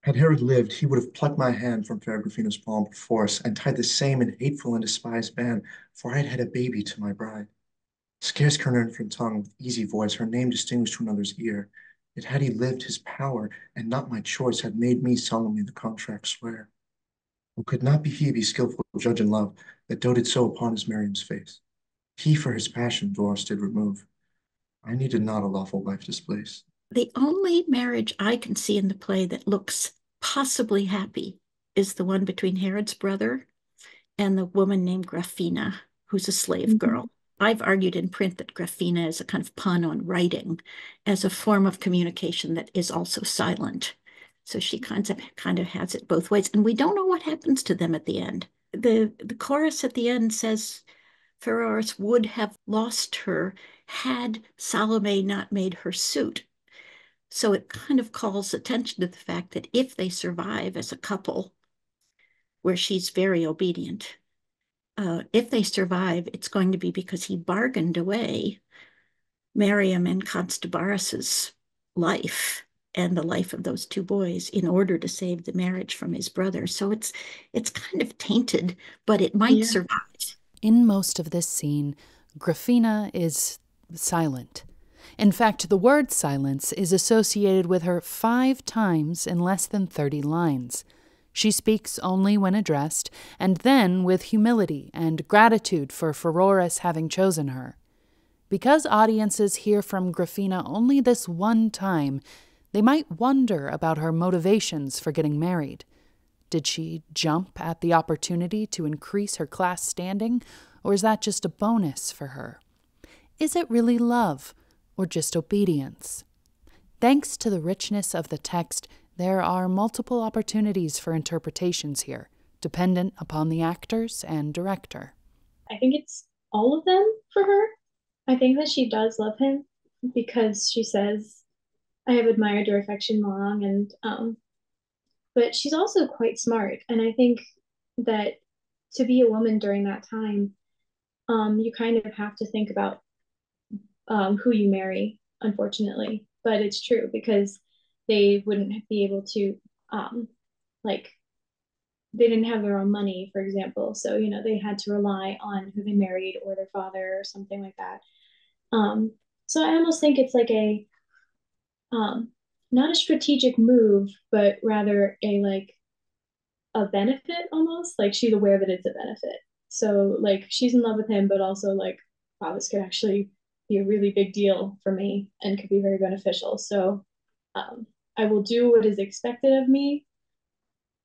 Had Herod lived, he would have plucked my hand from fair Gryphina's palm perforce, and tied the same in hateful and despised band, for I had had a baby to my bride. Scarce can her infant tongue with easy voice her name distinguish to another's ear, yet had he lived, his power, and not my choice, had made me solemnly the contract swear. Or could not be he skillful judge in love, that doted so upon his Mariam's face? He for his passion doors did remove. I needed not a lawful wife displace. The only marriage I can see in the play that looks possibly happy is the one between Herod's brother and the woman named Gryphina, who's a slave girl. I've argued in print that Gryphina is a kind of pun on writing as a form of communication that is also silent. So she kind of has it both ways. And we don't know what happens to them at the end. The chorus at the end says Pheroras would have lost her had Salome not made her suit. So it kind of calls attention to the fact that if they survive as a couple, where she's very obedient, if they survive, it's going to be because he bargained away Mariam and Constabaris's life and the life of those two boys in order to save the marriage from his brother. So it's kind of tainted, but it might survive. In most of this scene, Gryphina is silent. In fact, the word silence is associated with her 5 times in less than 30 lines. She speaks only when addressed, and then with humility and gratitude for Pheroras having chosen her. Because audiences hear from Gryphina only this one time, they might wonder about her motivations for getting married. Did she jump at the opportunity to increase her class standing, or is that just a bonus for her? Is it really love, or just obedience? Thanks to the richness of the text, there are multiple opportunities for interpretations here, dependent upon the actors and director. I think it's all of them for her. I think that she does love him because she says, I have admired your affection long, and but she's also quite smart. And I think that to be a woman during that time, you kind of have to think about who you marry, unfortunately. But it's true because they wouldn't be able to, they didn't have their own money, for example. So, they had to rely on who they married or their father or something like that. So I almost think it's like a, not a strategic move, but rather a benefit almost. Like she's aware that it's a benefit. So she's in love with him, but also wow, this could actually be a really big deal for me and could be very beneficial. So I will do what is expected of me,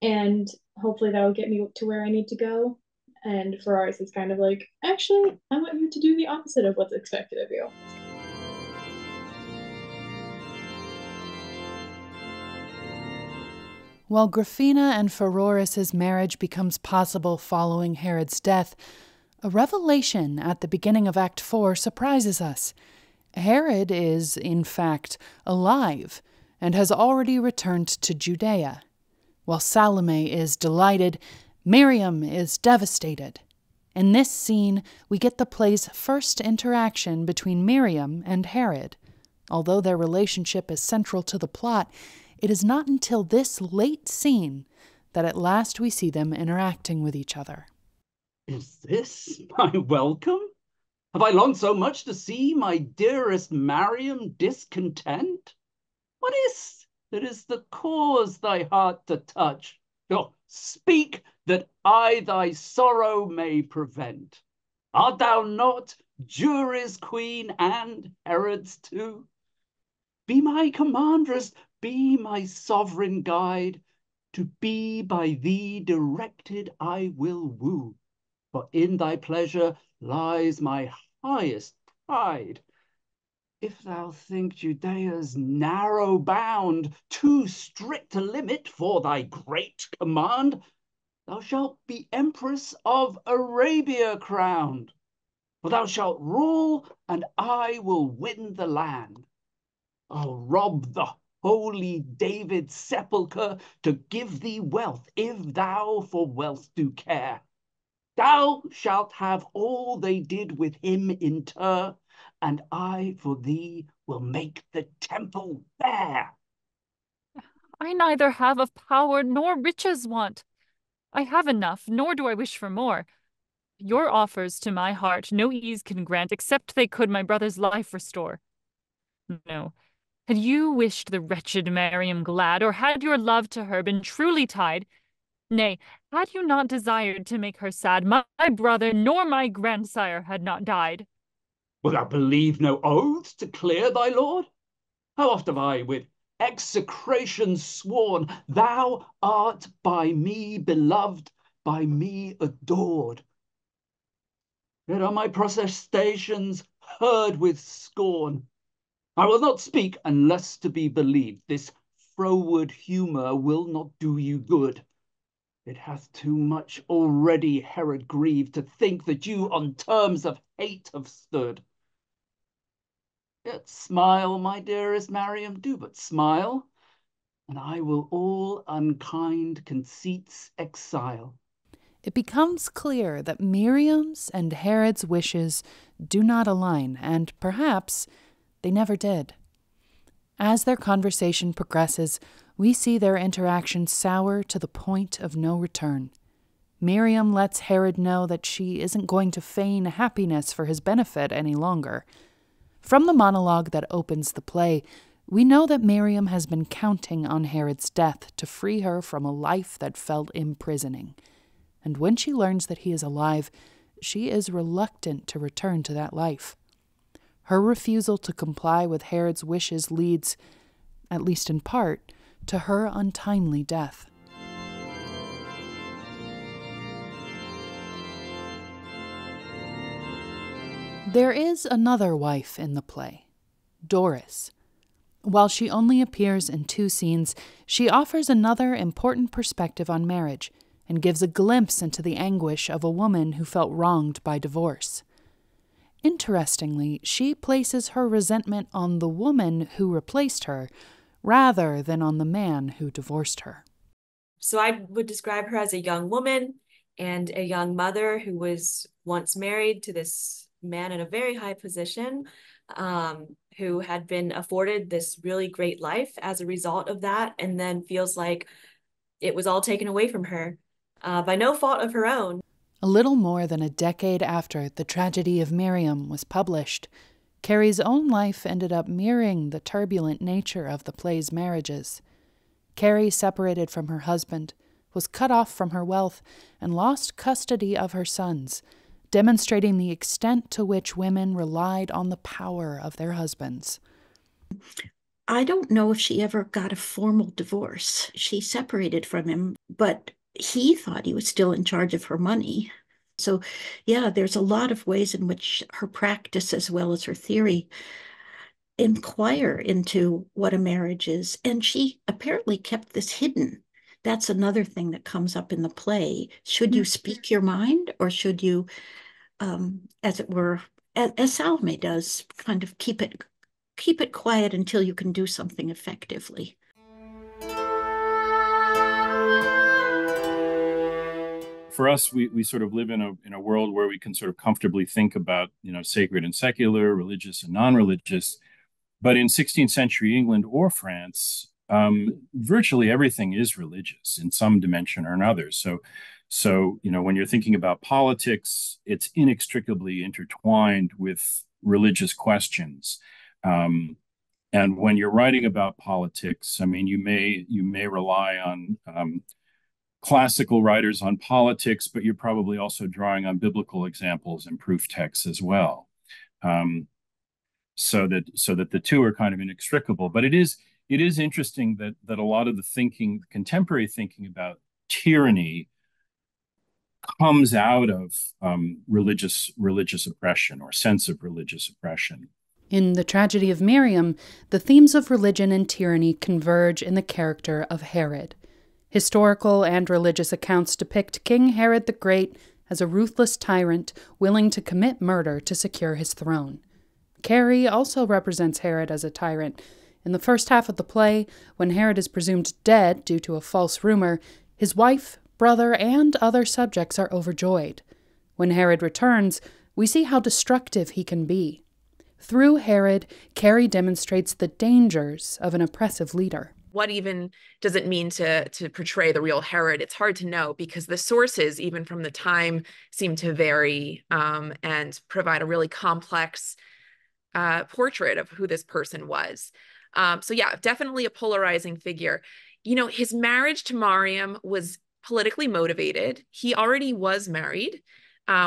and hopefully that will get me to where I need to go. And Pheroras is kind of actually, I want you to do the opposite of what's expected of you. While Gryphina and Pheroras' marriage becomes possible following Herod's death, a revelation at the beginning of Act 4 surprises us. Herod is, in fact, alive and has already returned to Judea. While Salome is delighted, Mariam is devastated. In this scene, we get the play's first interaction between Mariam and Herod. Although their relationship is central to the plot, it is not until this late scene that at last we see them interacting with each other. Is this my welcome? Have I longed so much to see my dearest Mariam discontent? What is't that is the cause thy heart to touch? Oh, speak, that I thy sorrow may prevent. Art thou not Jury's queen and Herod's too? Be my commandress, be my sovereign guide. To be by thee directed I will woo, for in thy pleasure lies my highest pride. If thou think Judea's narrow bound too strict a limit for thy great command, thou shalt be Empress of Arabia crowned. For thou shalt rule, and I will win the land. I'll rob the holy David's sepulchre to give thee wealth, if thou for wealth do care. Thou shalt have all they did with him inter, and I for thee will make the temple bare. I neither have of power nor riches want. I have enough, nor do I wish for more. Your offers to my heart no ease can grant, except they could my brother's life restore. No, had you wished the wretched Mariam glad, or had your love to her been truly tied, nay, had you not desired to make her sad, my brother nor my grandsire had not died. Wilt thou believe no oaths to clear thy lord? How oft have I with execration sworn, thou art by me beloved, by me adored. Yet are my protestations heard with scorn. I will not speak unless to be believed. This froward humour will not do you good. It hath too much already Herod grieved to think that you on terms of hate have stood. Yet smile, my dearest Mariam, do but smile, and I will all unkind conceits exile. It becomes clear that Miriam's and Herod's wishes do not align, and perhaps they never did. As their conversation progresses, we see their interaction sour to the point of no return. Mariam lets Herod know that she isn't going to feign happiness for his benefit any longer. From the monologue that opens the play, we know that Mariam has been counting on Herod's death to free her from a life that felt imprisoning. And when she learns that he is alive, she is reluctant to return to that life. Her refusal to comply with Herod's wishes leads, at least in part, to her untimely death. There is another wife in the play, Doris. While she only appears in 2 scenes, she offers another important perspective on marriage and gives a glimpse into the anguish of a woman who felt wronged by divorce. Interestingly, she places her resentment on the woman who replaced her rather than on the man who divorced her. So I would describe her as a young woman and a young mother who was once married to this man in a very high position, who had been afforded this really great life as a result of that, and then feels like it was all taken away from her by no fault of her own. A little more than a decade after The Tragedy of Mariam was published, Cary's own life ended up mirroring the turbulent nature of the play's marriages. Cary separated from her husband, was cut off from her wealth, and lost custody of her sons, demonstrating the extent to which women relied on the power of their husbands. I don't know if she ever got a formal divorce. She separated from him, but he thought he was still in charge of her money. So, yeah, there's a lot of ways in which her practice as well as her theory inquire into what a marriage is. And she apparently kept this hidden. That's another thing that comes up in the play. Should you speak your mind, or should you, as it were, as Salome does, kind of keep it quiet until you can do something effectively? For us, we sort of live in a world where we can sort of comfortably think about, sacred and secular, religious and non-religious. But in 16th century England or France, virtually everything is religious in some dimension or another. So So, when you're thinking about politics, it's inextricably intertwined with religious questions. And when you're writing about politics, I mean, you may rely on classical writers on politics, but you're probably also drawing on biblical examples and proof texts as well. So that the two are kind of inextricable. But it is interesting that a lot of the contemporary thinking about tyranny comes out of religious oppression or sense of religious oppression. In The Tragedy of Mariam, the themes of religion and tyranny converge in the character of Herod. Historical and religious accounts depict King Herod the Great as a ruthless tyrant willing to commit murder to secure his throne. Cary also represents Herod as a tyrant. In the first half of the play, when Herod is presumed dead due to a false rumor, his wife, brother, and other subjects are overjoyed. When Herod returns, we see how destructive he can be. Through Herod, Cary demonstrates the dangers of an oppressive leader. What even does it mean to portray the real Herod? It's hard to know because the sources, even from the time, seem to vary and provide a really complex portrait of who this person was. So yeah, definitely a polarizing figure. His marriage to Mariam was politically motivated. He already was married.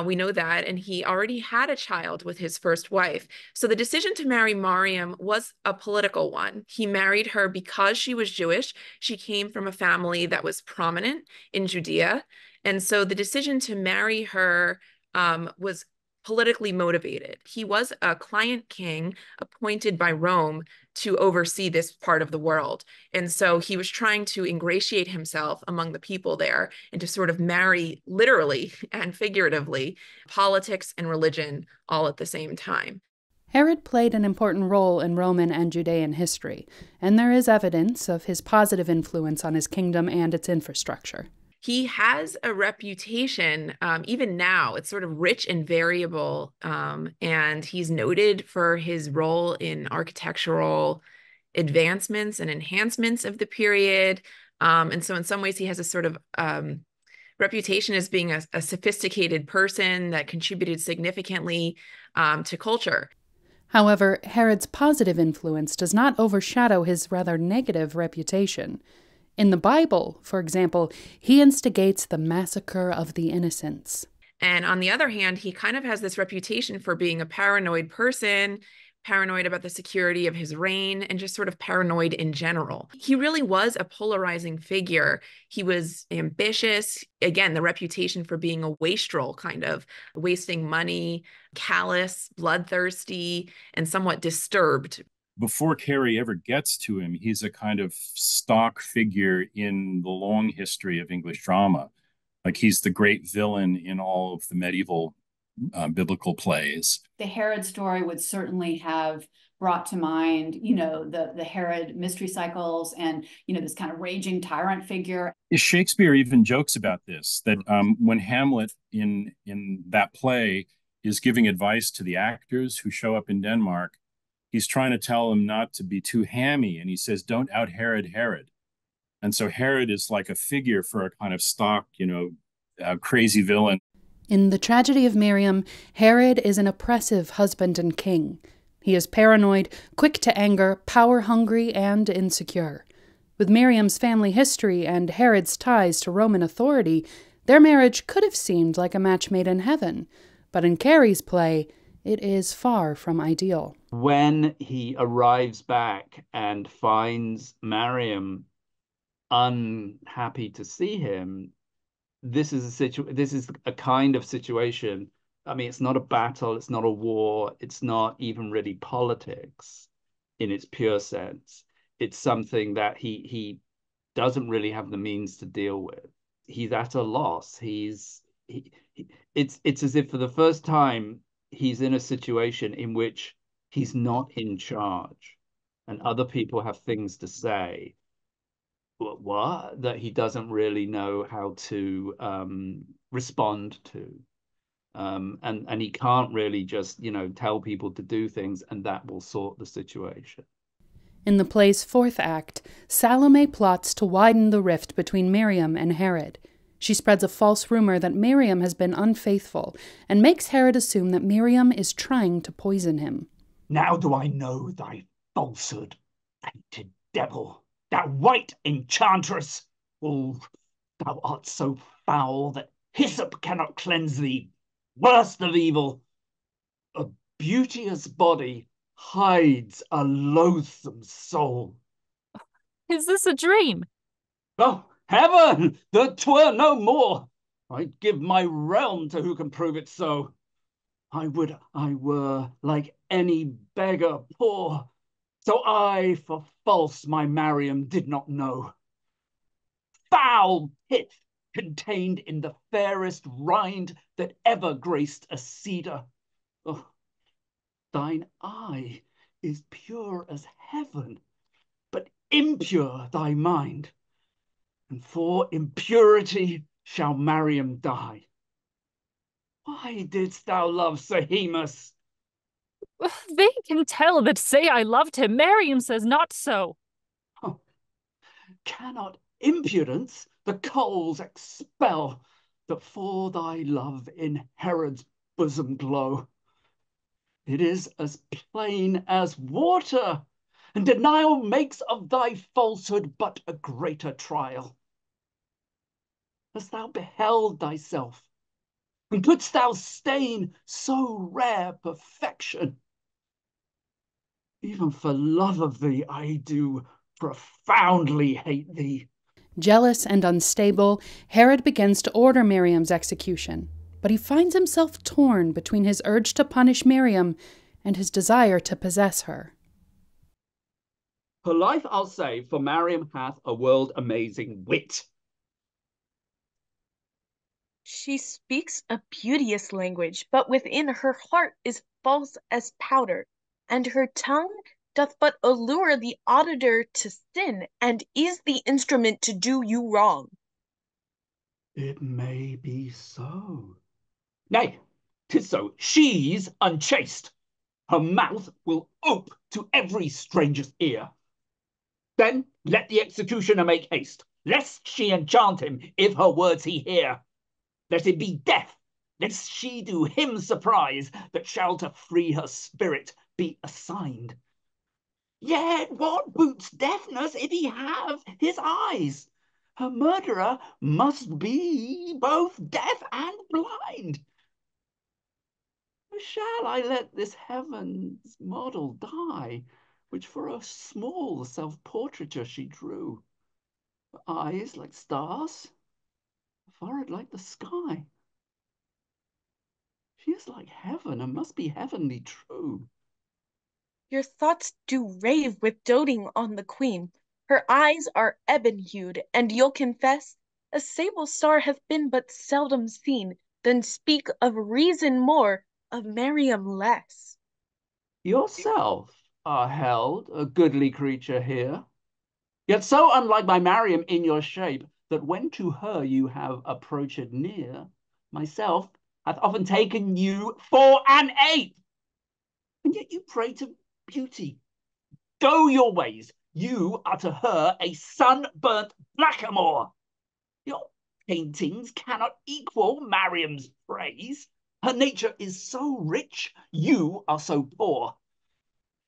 We know that, and he already had a child with his first wife. So the decision to marry Mariam was a political one. He married her because she was Jewish. She came from a family that was prominent in Judea. And so the decision to marry her was politically motivated. He was a client king appointed by Rome to oversee this part of the world. And so he was trying to ingratiate himself among the people there and to sort of marry literally and figuratively politics and religion all at the same time. Herod played an important role in Roman and Judean history, and there is evidence of his positive influence on his kingdom and its infrastructure. He has a reputation, even now, it's sort of rich and variable, and he's noted for his role in architectural advancements and enhancements of the period. And so in some ways, he has a sort of reputation as being a sophisticated person that contributed significantly to culture. However, Herod's positive influence does not overshadow his rather negative reputation. In the Bible, for example, he instigates the massacre of the innocents. And on the other hand, he kind of has this reputation for being a paranoid person, paranoid about the security of his reign, and just sort of paranoid in general. He really was a polarizing figure. He was ambitious. Again, the reputation for being a wastrel, kind of wasting money, callous, bloodthirsty, and somewhat disturbed. Before Cary ever gets to him, he's a kind of stock figure in the long history of English drama. Like he's the great villain in all of the medieval biblical plays. The Herod story would certainly have brought to mind, the Herod mystery cycles and, this kind of raging tyrant figure. Shakespeare even jokes about this, that when Hamlet in that play is giving advice to the actors who show up in Denmark, he's trying to tell them not to be too hammy. And he says, don't out Herod Herod. And so Herod is like a figure for a kind of stock, crazy villain. In The Tragedy of Mariam, Herod is an oppressive husband and king. He is paranoid, quick to anger, power-hungry, and insecure. With Mariam's family history and Herod's ties to Roman authority, their marriage could have seemed like a match made in heaven. But in Cary's play, it is far from ideal. When he arrives back and finds Mariam unhappy to see him, this is a kind of situation. I mean, it's not a battle, it's not a war, it's not even really politics in its pure sense. It's something that he doesn't really have the means to deal with. He's at a loss. It's as if for the first time he's in a situation in which he's not in charge and other people have things to say that he doesn't really know how to respond to. And he can't really just, tell people to do things and that will sort the situation. In the play's fourth act, Salome plots to widen the rift between Mariam and Herod. She spreads a false rumor that Mariam has been unfaithful and makes Herod assume that Mariam is trying to poison him. Now do I know thy falsehood, painted devil, thou white enchantress. Oh, thou art so foul that hyssop cannot cleanse thee. Worst of evil, a beauteous body hides a loathsome soul. Is this a dream? Oh, heaven, that 'twere no more. I'd give my realm to who can prove it so. I would I were like any beggar poor, so I for false my Mariam did not know. Foul pith contained in the fairest rind that ever graced a cedar. Oh, thine eye is pure as heaven, but impure thy mind, and for impurity shall Mariam die. Why didst thou love Sehemus? They can tell that say I loved him. Mariam says not so. Oh, cannot impudence the coals expel that for thy love in Herod's bosom glow? It is as plain as water, and denial makes of thy falsehood but a greater trial. Hast thou beheld thyself, and couldst thou stain so rare perfection? Even for love of thee, I do profoundly hate thee. Jealous and unstable, Herod begins to order Mariam's execution, but he finds himself torn between his urge to punish Mariam and his desire to possess her. Her life I'll save, for Mariam hath a world-amazing wit. She speaks a beauteous language, but within her heart is false as powder, and her tongue doth but allure the auditor to sin, and is the instrument to do you wrong. It may be so. Nay, 'tis so. She's unchaste. Her mouth will ope to every stranger's ear. Then let the executioner make haste, lest she enchant him if her words he hear. Let it be death, lest she do him surprise that shall to free her spirit be assigned. Yet what boots deafness if he have his eyes? Her murderer must be both deaf and blind. Or shall I let this heaven's model die, which for a small self-portraiture she drew? Her eyes like stars, her forehead like the sky. She is like heaven and must be heavenly true. Your thoughts do rave with doting on the queen. Her eyes are ebon-hued, and you'll confess a sable star hath been but seldom seen, than speak of reason more, of Mariam less. Yourself are held a goodly creature here, yet so unlike my Mariam in your shape, that when to her you have approached near, myself hath often taken you for an ape. And yet you pray to beauty. Go your ways. You are to her a sunburnt blackamoor. Your paintings cannot equal Mariam's praise. Her nature is so rich, you are so poor.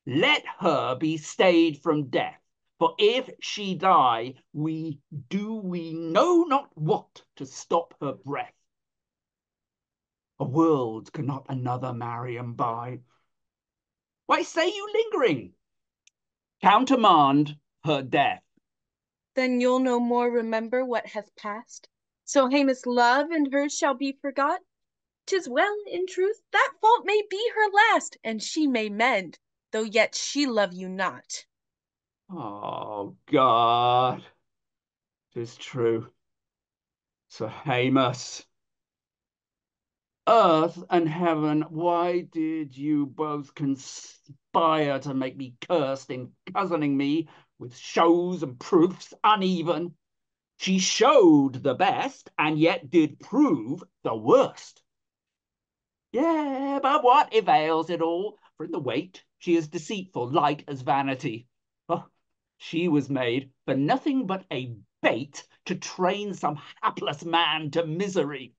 Let her be stayed from death, for if she die, we know not what to stop her breath. A world cannot another Mariam buy. Why stay you lingering? Countermand her death. Then you'll no more remember what hath passed. So Hamus' love and hers shall be forgot. 'Tis well, in truth, that fault may be her last, and she may mend, though yet she love you not. Oh, God, 'tis true. Sir Hamus. Earth and heaven, why did you both conspire to make me cursed in cousining me with shows and proofs uneven? She showed the best, and yet did prove the worst. Yeah, but what avails it all? For in the weight she is deceitful, light as vanity. Oh, she was made for nothing but a bait to train some hapless man to misery.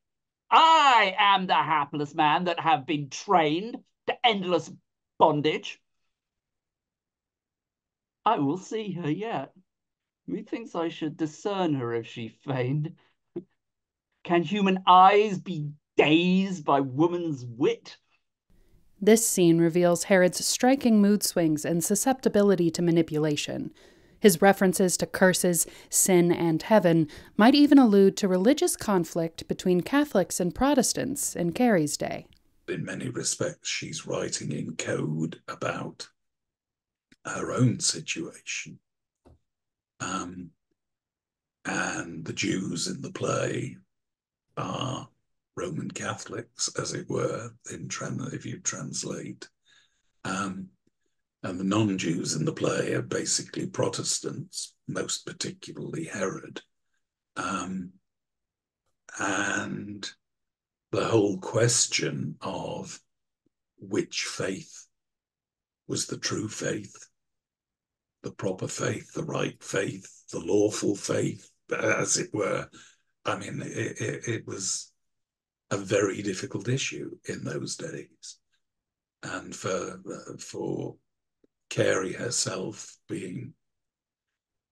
I am the hapless man that have been trained to endless bondage. I will see her yet. Methinks I should discern her if she feigned. Can human eyes be dazed by woman's wit? This scene reveals Herod's striking mood swings and susceptibility to manipulation. His references to curses, sin, and heaven might even allude to religious conflict between Catholics and Protestants in Cary's day. In many respects, she's writing in code about her own situation. And the Jews in the play are Roman Catholics, as it were, if you translate. And the non-Jews in the play are basically Protestants, most particularly Herod. And the whole question of which faith was the true faith, the proper faith, the right faith, the lawful faith, as it were. I mean, it was a very difficult issue in those days. And for Cary herself being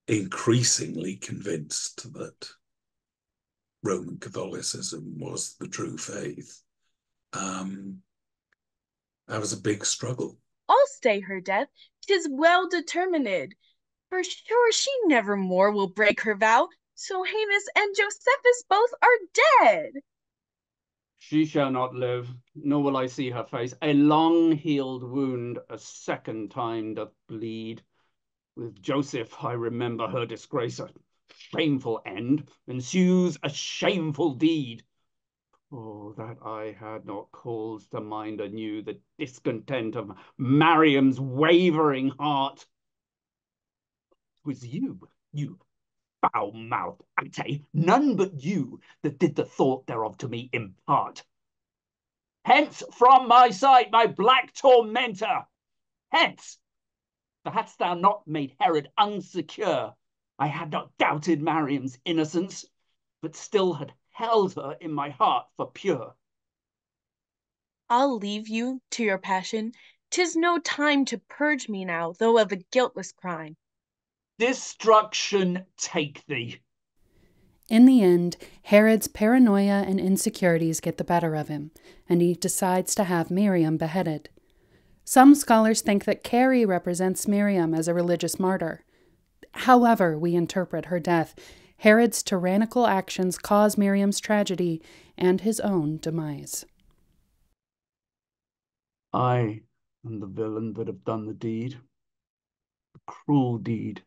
increasingly convinced that Roman Catholicism was the true faith, that was a big struggle. I'll stay her death. 'Tis well determined. For sure she never more will break her vow, so Heinous and Josephus both are dead. She shall not live, nor will I see her face. A long-healed wound a second time doth bleed. With Joseph I remember her disgrace. A shameful end ensues a shameful deed. Oh, that I had not cause to mind anew the discontent of Mariam's wavering heart. 'Twas you foul-mouthed Ate, none but you that did the thought thereof to me impart. Hence from my sight, my black tormentor! Hence! For hadst thou not made Herod unsecure, I had not doubted Mariam's innocence, but still had held her in my heart for pure. I'll leave you to your passion. 'Tis no time to purge me now, though of a guiltless crime. Destruction take thee. In the end, Herod's paranoia and insecurities get the better of him, and he decides to have Mariam beheaded. Some scholars think that Cary represents Mariam as a religious martyr. However we interpret her death, Herod's tyrannical actions cause Mariam's tragedy and his own demise. I am the villain that have done the deed, the cruel deed,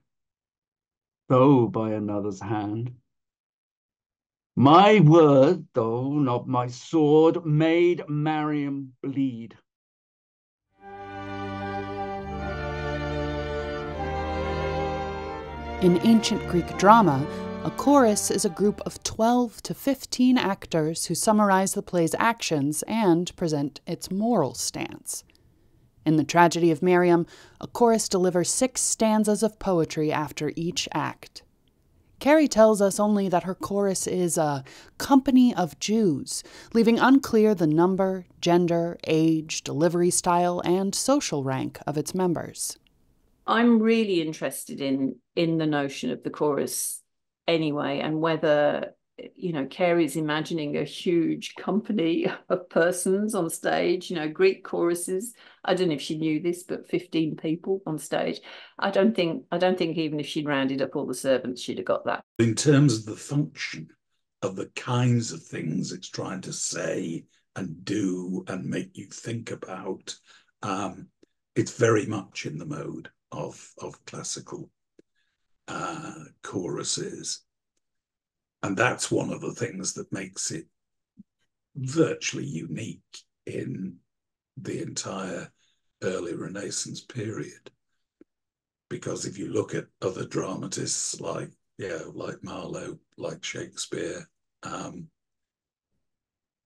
though by another's hand. My word, though not my sword, made Mariam bleed. In ancient Greek drama, a chorus is a group of 12 to 15 actors who summarize the play's actions and present its moral stance. In the Tragedy of Mariam, a chorus delivers 6 stanzas of poetry after each act. Cary tells us only that her chorus is a company of Jews, leaving unclear the number, gender, age, delivery style, and social rank of its members. I'm really interested in the notion of the chorus anyway, and whether, you know, Cary's imagining a huge company of persons on stage, you know, Greek choruses. I don't know if she knew this, but 15 people on stage. I don't think even if she'd rounded up all the servants, she'd have got that. In terms of the function of the kinds of things it's trying to say and do and make you think about, it's very much in the mode of classical choruses. And that's one of the things that makes it virtually unique in the entire early Renaissance period. Because if you look at other dramatists like Marlowe, like Shakespeare,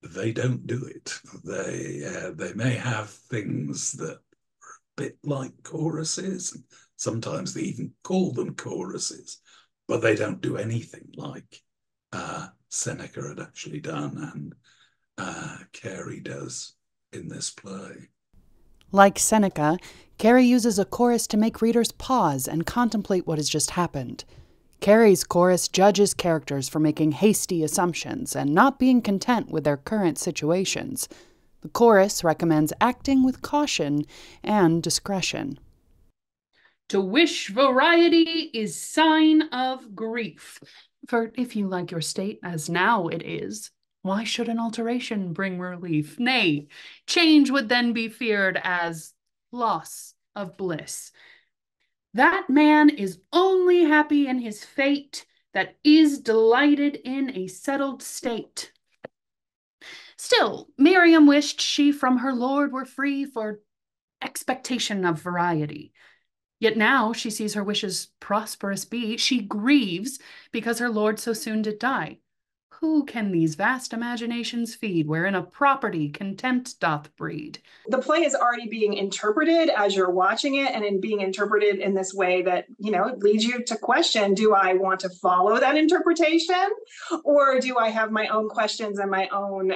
they don't do it. They may have things that are a bit like choruses. Sometimes they even call them choruses, but they don't do anything like Seneca had actually done and Cary does in this play. Like Seneca, Cary uses a chorus to make readers pause and contemplate what has just happened. Cary's chorus judges characters for making hasty assumptions and not being content with their current situations. The chorus recommends acting with caution and discretion. To wish variety is sign of grief. For if you like your state as now it is, why should an alteration bring relief? Nay, change would then be feared as loss of bliss. That man is only happy in his fate that is delighted in a settled state. Still, Mariam wished she from her lord were free for expectation of variety. Yet now she sees her wishes prosperous be, she grieves because her lord so soon did die. Who can these vast imaginations feed, wherein a property contempt doth breed? The play is already being interpreted as you're watching it, and in being interpreted in this way that, it leads you to question, do I want to follow that interpretation? Or do I have my own questions and my own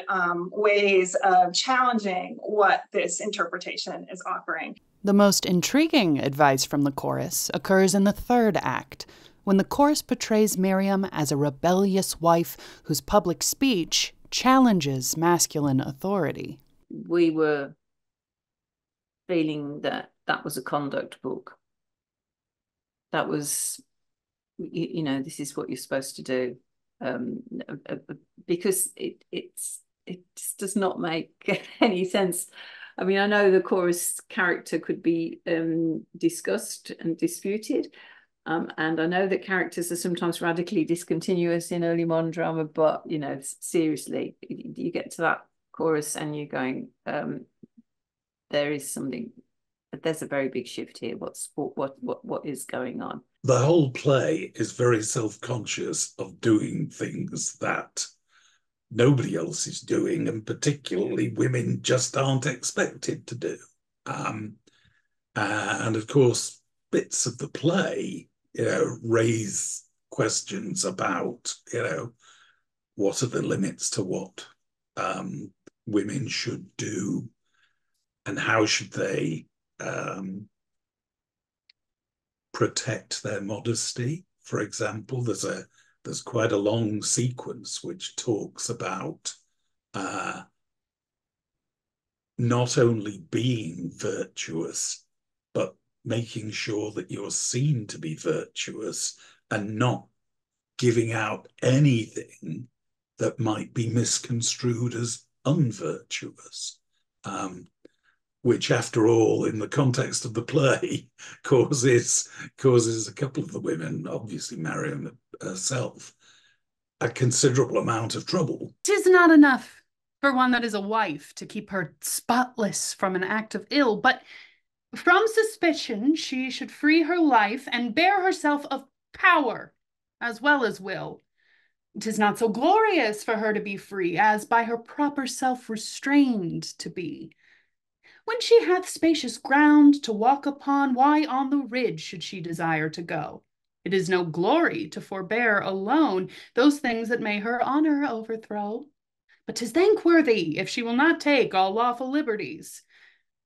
ways of challenging what this interpretation is offering? The most intriguing advice from the chorus occurs in the third act, when the chorus portrays Mariam as a rebellious wife whose public speech challenges masculine authority. We were feeling that that was a conduct book. That was, this is what you're supposed to do. Because it just does not make any sense. I mean, I know the chorus character could be discussed and disputed. And I know that characters are sometimes radically discontinuous in early modern drama, but, seriously, you get to that chorus and you're going, there's a very big shift here. What is going on? The whole play is very self-conscious of doing things that nobody else is doing, and particularly women just aren't expected to do. And of course, bits of the play raise questions about, what are the limits to what women should do, and how should they protect their modesty. For example, there's quite a long sequence which talks about not only being virtuous, but making sure that you're seen to be virtuous and not giving out anything that might be misconstrued as unvirtuous, which, after all, in the context of the play, causes a couple of the women, obviously Mariam herself, a considerable amount of trouble. 'Tis not enough for one that is a wife to keep her spotless from an act of ill, but from suspicion she should free her life and bear herself of power as well as will. 'Tis not so glorious for her to be free as by her proper self restrained to be. When she hath spacious ground to walk upon, why on the ridge should she desire to go? It is no glory to forbear alone those things that may her honor overthrow. But 'tis thankworthy if she will not take all lawful liberties.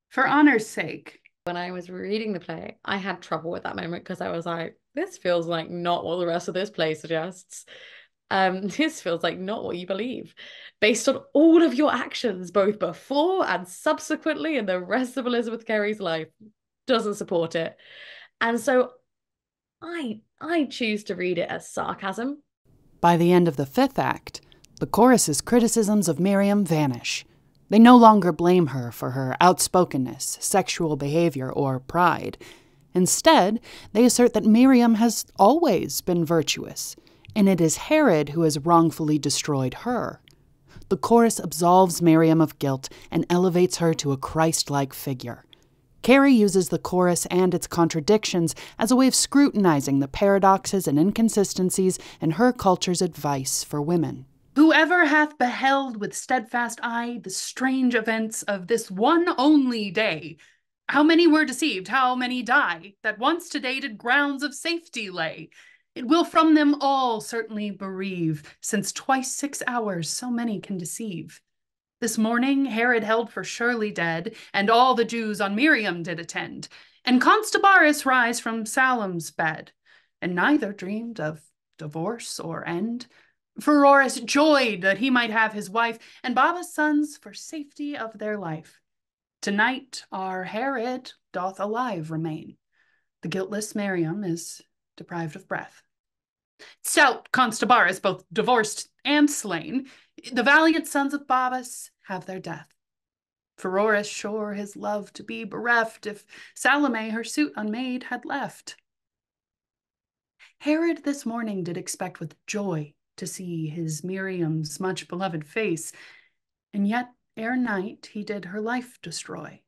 For honor's sake. When I was reading the play, I had trouble with that moment because I was like, this feels like not what the rest of this play suggests. This feels like not what you believe, based on all of your actions, both before and subsequently in the rest of Elizabeth Cary's life. Doesn't support it. And so I choose to read it as sarcasm. By the end of the fifth act, the chorus's criticisms of Mariam vanish. They no longer blame her for her outspokenness, sexual behavior, or pride. Instead, they assert that Mariam has always been virtuous, and it is Herod who has wrongfully destroyed her. The chorus absolves Mariam of guilt and elevates her to a Christ-like figure. Cary uses the chorus and its contradictions as a way of scrutinizing the paradoxes and inconsistencies in her culture's advice for women. Whoever hath beheld with steadfast eye the strange events of this one only day, how many were deceived, how many die, that once to dated grounds of safety lay, It will from them all certainly bereave, since twice 6 hours so many can deceive. This morning Herod held for surely dead, and all the Jews on Miriam did attend, and contemporaries rise from Salem's bed, and neither dreamed of divorce or end. Pheroras joyed that he might have his wife, and Baba's sons for safety of their life. Tonight our Herod doth alive remain. The guiltless Mariam is deprived of breath. Stout contemporaries, both divorced and slain, the valiant sons of Babas have their death. Pheroras sure his love to be bereft, if Salome her suit unmade had left. Herod this morning did expect with joy to see his Miriam's much beloved face, and yet ere night he did her life destroy,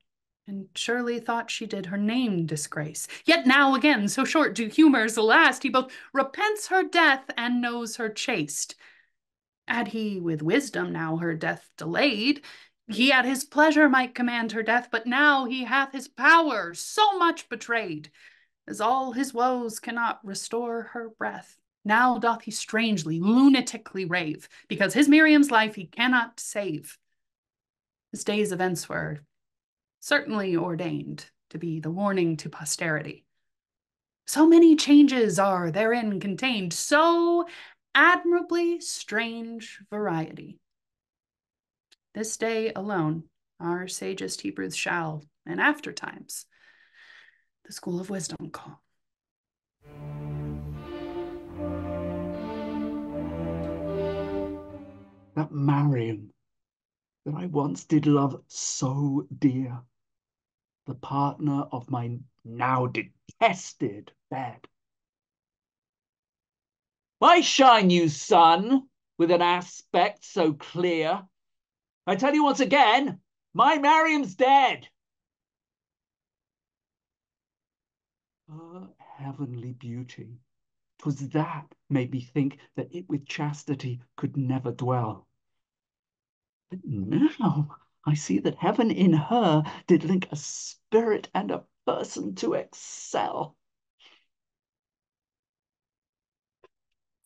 and surely thought she did her name disgrace. Yet now again, so short do humors last, he both repents her death and knows her chaste. Had he with wisdom now her death delayed, he at his pleasure might command her death, but now he hath his power so much betrayed, as all his woes cannot restore her breath. Now doth he strangely, lunatically rave, because his Miriam's life he cannot save. This day's events were certainly ordained to be the warning to posterity. So many changes are therein contained, so admirably strange variety. This day alone our sagest Hebrews shall, in after times, the school of wisdom call. That Mariam that I once did love so dear, the partner of my now detested bed. Why shine you, sun, with an aspect so clear? I tell you once again, my Mariam's dead. Her heavenly beauty, 'twas that made me think that it with chastity could never dwell. But now I see that heaven in her did link a spirit and a person to excel.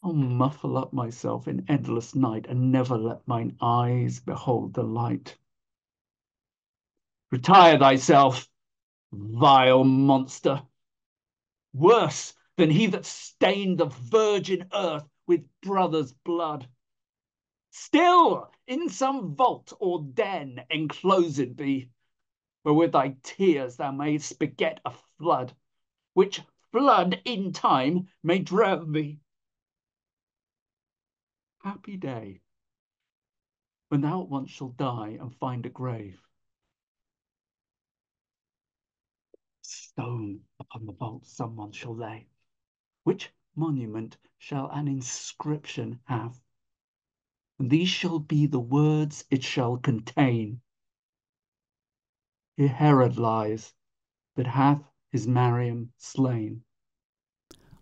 I'll muffle up myself in endless night and never let mine eyes behold the light. Retire thyself, vile monster, worse than he that stained the virgin earth with brother's blood. Still in some vault or den enclosed be, where with thy tears thou mayst beget a flood, which flood in time may drown thee. Happy day, when thou at once shalt die and find a grave. Stone upon the vault someone shall lay, which monument shall an inscription have, and these shall be the words it shall contain. Here Herod lies, that hath his Mariam slain.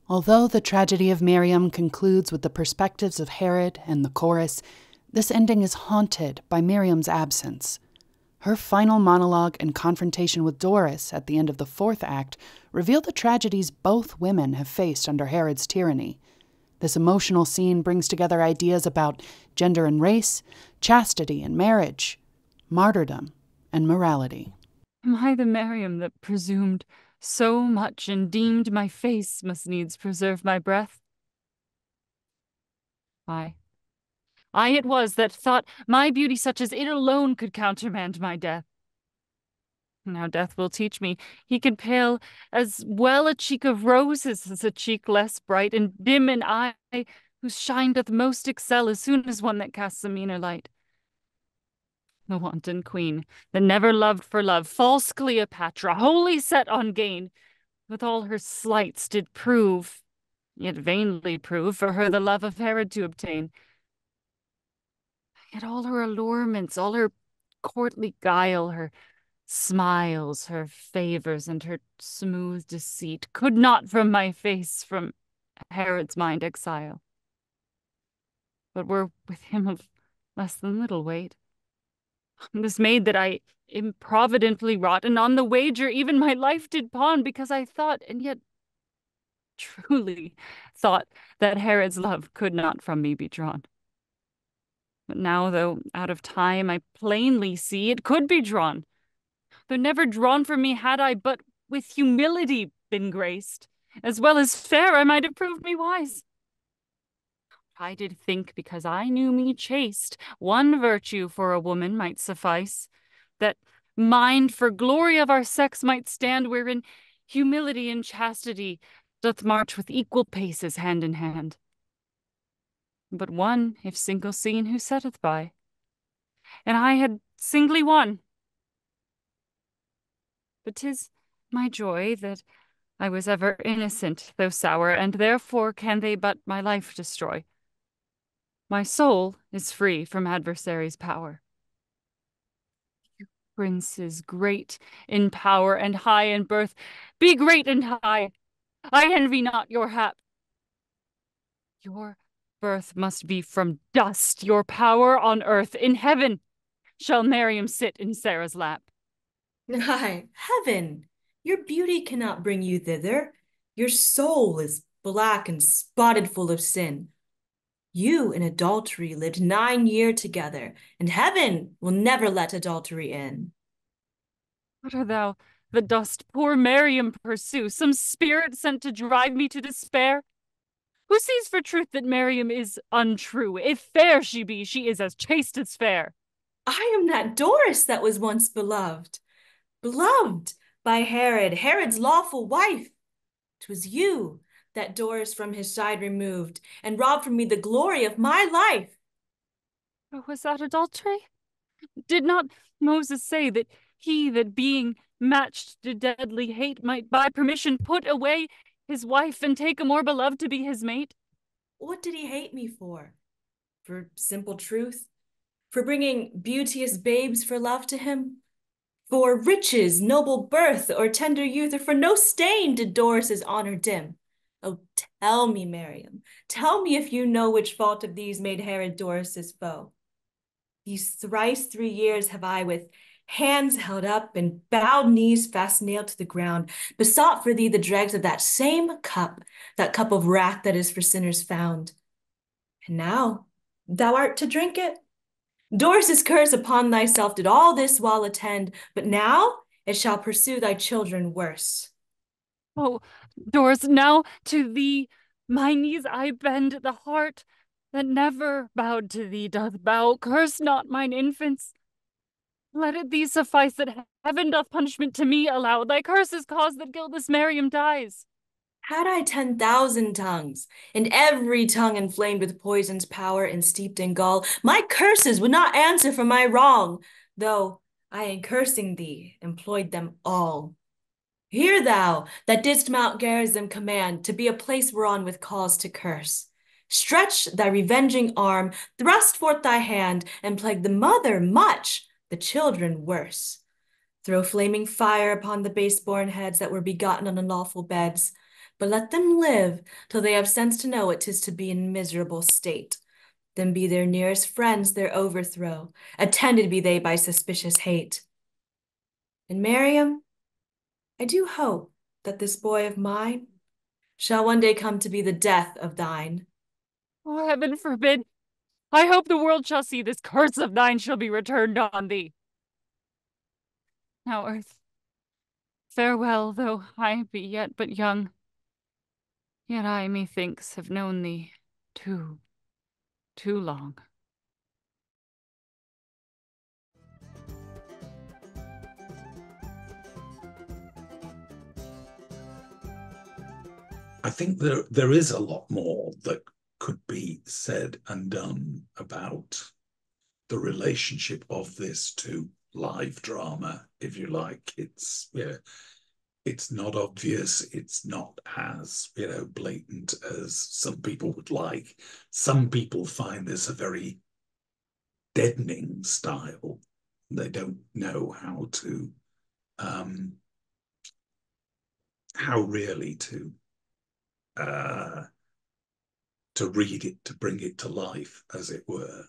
Although the tragedy of Mariam concludes with the perspectives of Herod and the chorus, this ending is haunted by Miriam's absence. Her final monologue and confrontation with Doris at the end of the fourth act reveal the tragedies both women have faced under Herod's tyranny. This emotional scene brings together ideas about gender and race, chastity and marriage, martyrdom and morality. Am I the Mariam that presumed so much and deemed my face must needs preserve my breath? I it was that thought my beauty such as it alone could countermand my death. Now death will teach me he can pale as well a cheek of roses as a cheek less bright and dim an eye whose shine doth most excel as soon as one that casts a meaner light. The wanton queen, that never loved for love, false Cleopatra, wholly set on gain, with all her sleights did prove, yet vainly prove, for her the love of Herod to obtain. Yet all her allurements, all her courtly guile, her smiles, her favors, and her smooth deceit could not from my face, from Herod's mind exile, but were with him of less than little weight. This maid that I improvidently wrought, and on the wager even my life did pawn, because I thought, and yet truly thought that Herod's love could not from me be drawn. But now, though out of time, I plainly see it could be drawn. Though never drawn from me had I but with humility been graced, as well as fair I might have proved me wise. I did think, because I knew me chaste, one virtue for a woman might suffice, that mind for glory of our sex might stand, wherein humility and chastity doth march with equal paces hand in hand. But one, if single seen, who setteth by, and I had singly one. But 'tis my joy that I was ever innocent, though sour, and therefore can they but my life destroy. My soul is free from adversaries' power. You princes great in power and high in birth, be great and high. I envy not your hap. Your birth must be from dust, your power on earth. In heaven shall Mariam sit in Sarah's lap. Aye, heaven! Your beauty cannot bring you thither. Your soul is black and spotted full of sin. You in adultery lived 9 years together, and heaven will never let adultery in. What art thou that dost poor Mariam pursue? Some spirit sent to drive me to despair? Who sees for truth that Mariam is untrue? If fair she be, she is as chaste as fair. I am that Doris that was once beloved. Beloved by Herod, Herod's lawful wife. 'Twas you that Doris from his side removed, and robbed from me the glory of my life. Oh, was that adultery? Did not Moses say that he that being matched to deadly hate might by permission put away his wife and take a more beloved to be his mate? What did he hate me for? For simple truth? For bringing beauteous babes for love to him? For riches, noble birth, or tender youth, or for no stain did Doris's honor dim? Oh, tell me, Mariam, tell me if you know which fault of these made Herod Doris's foe. These thrice 3 years have I, with hands held up and bowed knees fast nailed to the ground, besought for thee the dregs of that same cup, that cup of wrath that is for sinners found. And now thou art to drink it. Doris's curse upon thyself did all this while attend, but now it shall pursue thy children worse. Oh, Doris, now to thee my knees I bend, the heart that never bowed to thee doth bow. Curse not mine infants. Let it thee suffice that heaven doth punishment to me allow. Thy curse is cause that guiltless Mariam dies. Had I 10,000 tongues, and every tongue inflamed with poison's power and steeped in gall, my curses would not answer for my wrong, though I in cursing thee employed them all. Hear thou, that didst Mount Gerizim command to be a place whereon with cause to curse. Stretch thy revenging arm, thrust forth thy hand, and plague the mother much, the children worse. Throw flaming fire upon the base-born heads that were begotten on unlawful beds, but let them live till they have sense to know what 'tis to be in miserable state. Then be their nearest friends their overthrow, attended be they by suspicious hate. And Mariam, I do hope that this boy of mine shall one day come to be the death of thine. Oh, heaven forbid! I hope the world shall see this curse of thine shall be returned on thee. Now, earth, farewell, though I be yet but young. Yet I, methinks, have known thee too long. I think there is a lot more that could be said and done about the relationship of this to live drama, if you like. It's not obvious. It's not as, blatant as some people would like. Some people find this a very deadening style. They don't know how really to read it, to bring it to life, as it were.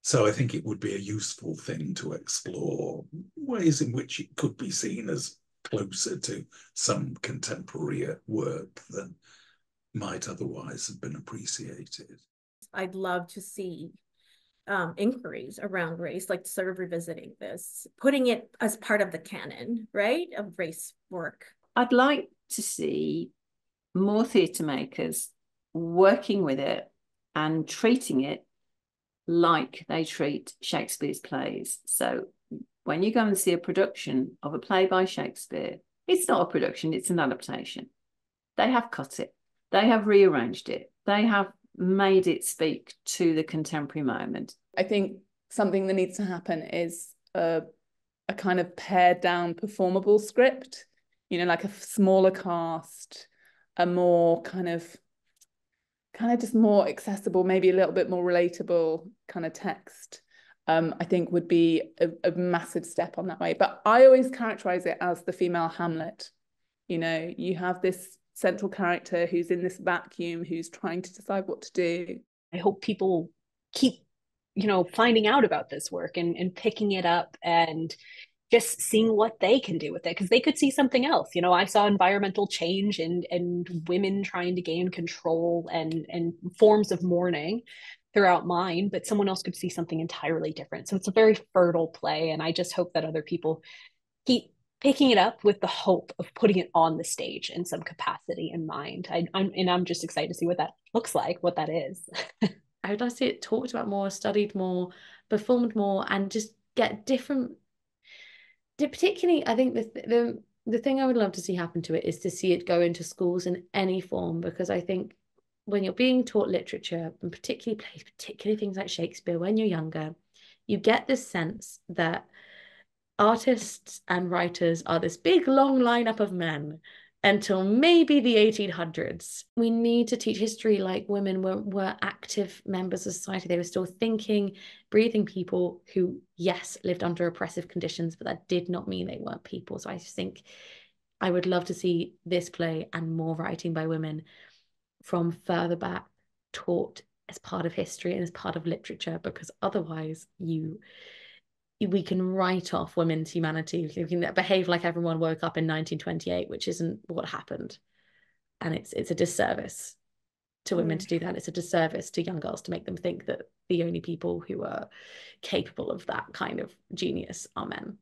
So I think it would be a useful thing to explore ways in which it could be seen as closer to some contemporary work than might otherwise have been appreciated. I'd love to see inquiries around race, like sort of revisiting this, putting it as part of the canon, right, of race work. I'd like to see more theatre makers working with it and treating it like they treat Shakespeare's plays. So when you go and see a production of a play by Shakespeare, it's not a production, it's an adaptation. They have cut it, they have rearranged it, they have made it speak to the contemporary moment. I think something that needs to happen is a kind of pared down performable script, you know, like a smaller cast, a more kind of just more accessible, maybe a little bit more relatable kind of text. I think would be a massive step on that way. But I always characterize it as the female Hamlet. You know, you have this central character who's in this vacuum, who's trying to decide what to do. I hope people keep, finding out about this work and picking it up and just seeing what they can do with it, because they could see something else. I saw environmental change and women trying to gain control and forms of mourning throughout mine, but someone else could see something entirely different. So it's a very fertile play, and I just hope that other people keep picking it up with the hope of putting it on the stage in some capacity in mind. I'm just excited to see what that looks like, what that is. I would like to see it talked about more, studied more, performed more, and just get different. Particularly, I think the thing I would love to see happen to it is to see it go into schools in any form, because I think when you're being taught literature, and particularly plays, particularly things like Shakespeare, when you're younger, you get this sense that artists and writers are this big long lineup of men until maybe the 1800s. We need to teach history like women were active members of society. They were still thinking, breathing people who, yes, lived under oppressive conditions, but that did not mean they weren't people. So I just think I would love to see this play and more writing by women from further back taught as part of history and as part of literature, because otherwise we can write off women's humanity. We can behave like everyone woke up in 1928, which isn't what happened. And it's a disservice to women to do that. It's a disservice to young girls to make them think that the only people who are capable of that kind of genius are men.